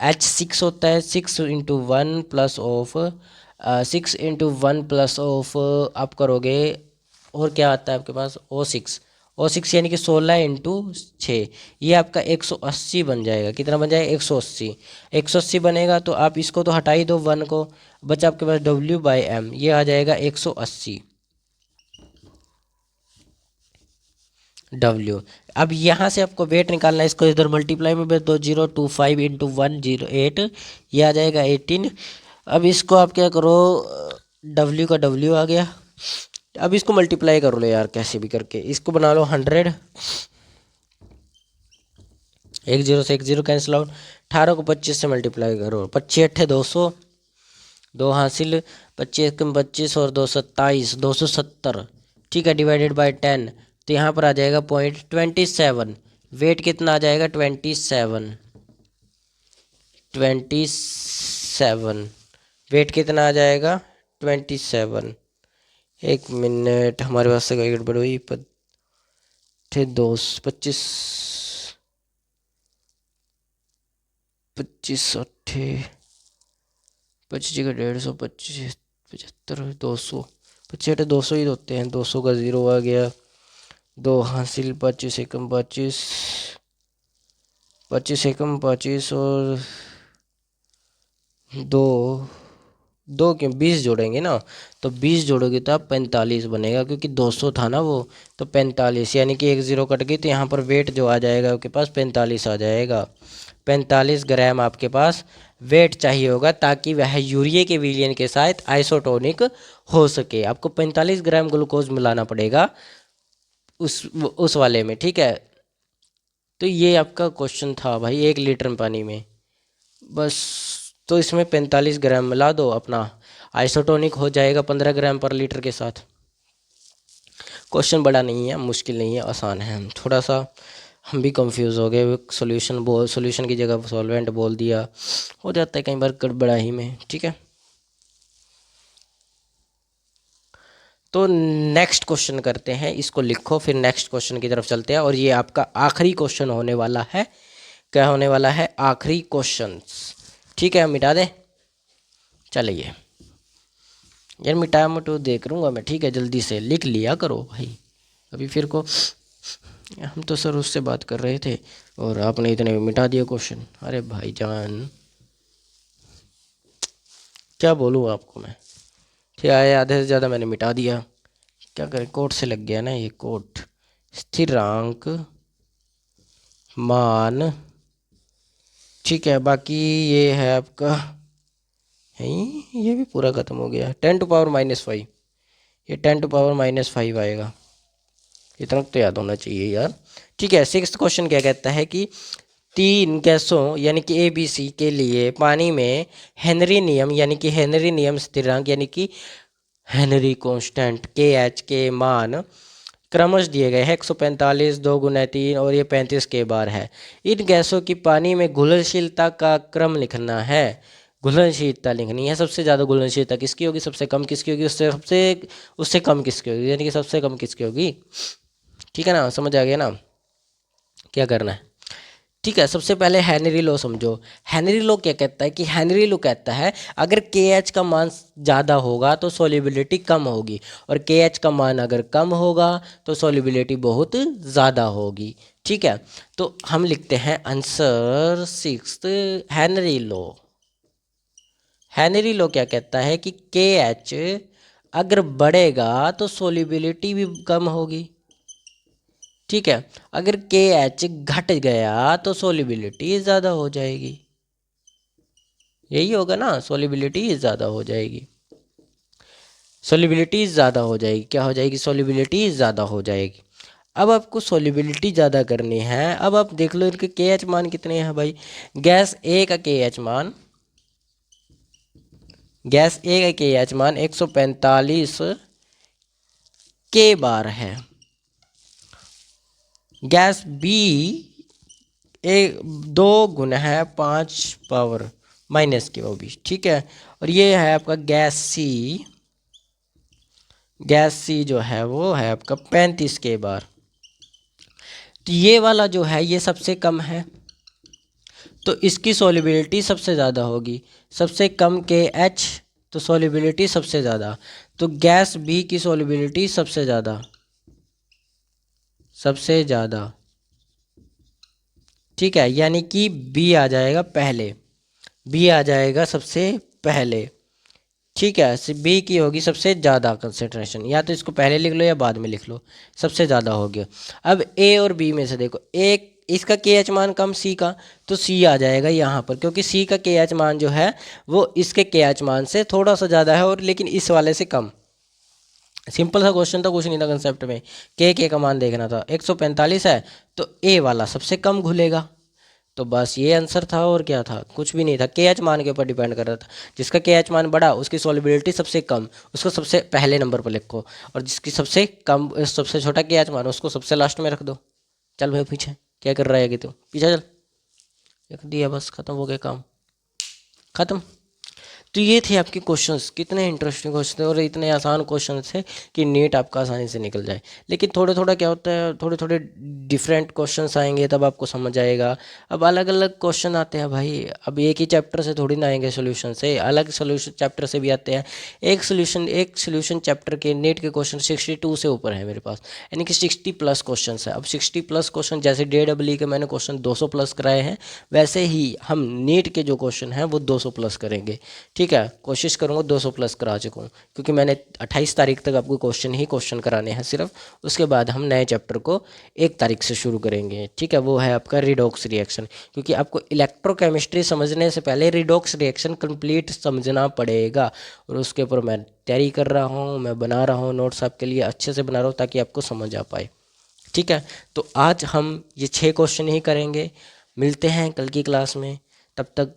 H6 होता है 6 × 1 + ऑफ 6 × 1 + ऑफ आप करोगे, और क्या आता है आपके पास O6 यानी कि 16 × 6, ये आपका 180 बन जाएगा। कितना बन जाएगा? 180 बनेगा। तो आप इसको तो हटा ही दो 1 को, बचा आपके पास W/m, ये आ जाएगा 180 W। अब यहाँ से आपको वेट निकालना है, इसको इधर मल्टीप्लाई में भेज दो, 025 × 108, ये आ जाएगा 18। अब इसको आप क्या करो, W का W आ गया। अब इसको मल्टीप्लाई कर लो यार, कैसे भी करके इसको बना लो 100, एक जीरो से एक जीरो कैंसिल आउट, 18 को 25 से मल्टीप्लाई करो, 25 × 8 = 200, 2 हासिल, 25 × 25 और 2 27, 270, ठीक है, डिवाइडेड बाय 10, तो यहाँ पर आ जाएगा 0.27। वेट कितना आ जाएगा? 27 वेट कितना आ जाएगा? 27। एक मिनट, हमारे पास से कोई गड़बड़ हुई, 25 25 अट्ठे 25 का 150, 25 75, 200, 25 200 ही होते हैं, 200 का 0 आ गया, 2 हासिल, 25 एकम 25, 25 एकम 25 और 2 2 के 20 जोड़ेंगे ना, तो 20 जोड़ोगे तो आप 45 बनेगा, क्योंकि 200 था ना वो, तो 45, यानी कि एक ज़ीरो कट गई, तो यहाँ पर वेट जो आ जाएगा आपके पास 45 आ जाएगा। 45 ग्राम आपके पास वेट चाहिए होगा, ताकि वह यूरिया के विलयन के साथ आइसोटोनिक हो सके। आपको 45 ग्राम ग्लूकोज मिलाना पड़ेगा उस वाले में, ठीक है। तो ये आपका क्वेश्चन था भाई, 1 लीटर पानी में बस, तो इसमें 45 ग्राम मिला दो, अपना आइसोटोनिक हो जाएगा 15 ग्राम पर लीटर के साथ। क्वेश्चन बड़ा नहीं है, मुश्किल नहीं है, आसान है। थोड़ा सा हम भी कंफ्यूज हो गए, सोल्यूशन की जगह सॉल्वेंट बोल दिया, हो जाता है कई बार गड़बड़ाही में, ठीक है। तो नेक्स्ट क्वेश्चन करते हैं, इसको लिखो, फिर नेक्स्ट क्वेश्चन की तरफ चलते हैं, और ये आपका आखिरी क्वेश्चन होने वाला है। क्या होने वाला है? आखिरी क्वेश्चन, ठीक है। मिटा दे, चलिए यार, मिटा मटो देख लूँगा मैं, ठीक है, जल्दी से लिख लिया करो भाई। अभी फिर को हम तो सर उससे बात कर रहे थे और आपने इतने में मिटा दिया क्वेश्चन। अरे भाई जान, क्या बोलूँ आपको मैं, ठीक है, आधे से ज़्यादा मैंने मिटा दिया, क्या करें, कोट से लग गया ना ये कोट। स्थिरांक मान, ठीक है, बाकी ये है आपका, है ये भी पूरा ख़त्म हो गया। 10⁻⁻5, ये 10⁻⁻5 आएगा, इतना तो याद होना चाहिए यार, ठीक है। 6th क्वेश्चन क्या कहता है कि 3 गैसों यानी कि ABC के लिए पानी में हेनरी नियम यानी कि हेनरी नियम स्थिरांक यानी कि हेनरी कांस्टेंट KH के मान क्रमश दिए गए हैं, 145, 2 × 3 और ये 35 के बार है। इन गैसों की पानी में घुलनशीलता का क्रम लिखना है। घुलनशीलता लिखनी है, सबसे ज़्यादा घुलनशीलता किसकी होगी, सबसे कम किसकी होगी, उससे कम किसकी होगी, यानी कि सबसे कम किसकी होगी, ठीक है ना, समझ आ गया ना क्या करना है, ठीक है। सबसे पहले हेनरी लॉ समझो। हेनरी लॉ क्या कहता है कि हेनरी लॉ कहता है अगर KH का मान ज़्यादा होगा तो सॉल्युबिलिटी कम होगी, और KH का मान अगर कम होगा तो सॉल्युबिलिटी बहुत ज़्यादा होगी, ठीक है। तो हम लिखते हैं answer 6th, Henry law. Henry law क्या कहता है कि KH अगर बढ़ेगा तो सॉल्युबिलिटी भी कम होगी, ठीक है। अगर KH घट गया तो सॉल्युबिलिटी ज़्यादा हो जाएगी, यही होगा ना, सॉल्युबिलिटी ज़्यादा हो जाएगी, सॉल्युबिलिटी ज़्यादा हो जाएगी, क्या हो जाएगी, सॉल्युबिलिटी ज़्यादा हो जाएगी। अब आपको सॉल्युबिलिटी ज़्यादा करनी है। अब आप देख लो इनके KH मान कितने हैं भाई। गैस A का KH मान, गैस A का KH मान 145 के बार है। गैस B एक 2 गुना है 5 पावर माइनस की, वो भी ठीक है। और ये है आपका गैस सी जो है वो है आपका 35 के बार। तो ये वाला जो है ये सबसे कम है, तो इसकी सॉल्युबिलिटी सबसे ज़्यादा होगी, सबसे कम KH तो सॉल्युबिलिटी सबसे ज़्यादा, तो गैस B की सॉल्युबिलिटी सबसे ज़्यादा, सबसे ज़्यादा, ठीक है, यानी कि बी आ जाएगा पहले, बी आ जाएगा सबसे पहले, ठीक है। बी की होगी सबसे ज़्यादा कंसेंट्रेशन, या तो इसको पहले लिख लो या बाद में लिख लो, सबसे ज़्यादा हो गया। अब ए और बी में से देखो, एक इसका के एच मान कम सी का, तो सी आ जाएगा यहाँ पर, क्योंकि सी का के एच मान जो है वो इसके के एच मान से थोड़ा सा ज़्यादा है, और लेकिन इस वाले से कम। सिंपल सा क्वेश्चन था, कुछ नहीं था कंसेप्ट में, के का मान देखना था। 145 है तो ए वाला सबसे कम घुलेगा, तो बस ये आंसर था, और क्या था, कुछ भी नहीं था। के एच मान के ऊपर डिपेंड कर रहा था, जिसका के एच मान बड़ा उसकी सॉल्युबिलिटी सबसे कम, उसको सबसे पहले नंबर पर लिखो, और जिसकी सबसे कम सबसे छोटा के एच मान उसको सबसे लास्ट में रख दो। चल भाई पीछे, क्या कर रहा है कि तू, पीछे चल, रख दिया, बस खत्म हो गया काम, खत्म। तो ये थे आपके क्वेश्चंस, कितने इंटरेस्टिंग क्वेश्चन थे और इतने आसान क्वेश्चन थे कि नीट आपका आसानी से निकल जाए। लेकिन थोड़े थोड़ा क्या होता है, थोड़े थोड़े डिफरेंट क्वेश्चंस आएंगे तब आपको समझ आएगा। अब अलग अलग क्वेश्चन आते हैं भाई, अब एक ही चैप्टर से थोड़ी ना आएंगे सोल्यूशन से, अलग सोल्यूशन चैप्टर से भी आते हैं। एक सोल्यूशन चैप्टर के नीट के क्वेश्चन 62 से ऊपर है मेरे पास, यानी कि 60+ क्वेश्चन है। अब 60+ क्वेश्चन, जैसे JEE के मैंने क्वेश्चन 200+ कराए हैं, वैसे ही हम नीट के जो क्वेश्चन हैं वो 200+ करेंगे, ठीक है। कोशिश करूँगा 200+ करा चुकूँ, क्योंकि मैंने 28 तारीख तक आपको क्वेश्चन कराने हैं सिर्फ, उसके बाद हम नए चैप्टर को 1 तारीख से शुरू करेंगे, ठीक है। वो है आपका रिडॉक्स रिएक्शन, क्योंकि आपको इलेक्ट्रोकेमिस्ट्री समझने से पहले रिडॉक्स रिएक्शन कंप्लीट समझना पड़ेगा, और उसके ऊपर मैं तैयारी कर रहा हूँ, मैं बना रहा हूँ नोट्स आपके लिए, अच्छे से बना रहा हूँ ताकि आपको समझ आ पाए, ठीक है। तो आज हम ये 6 क्वेश्चन ही करेंगे, मिलते हैं कल की क्लास में, तब तक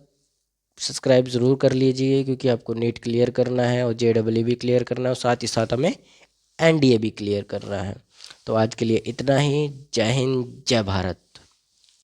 सब्सक्राइब ज़रूर कर लीजिए, क्योंकि आपको नीट क्लियर करना है और JEE भी क्लियर करना है, और साथ ही साथ हमें NDA भी क्लियर करना है। तो आज के लिए इतना ही, जय हिंद जय भारत।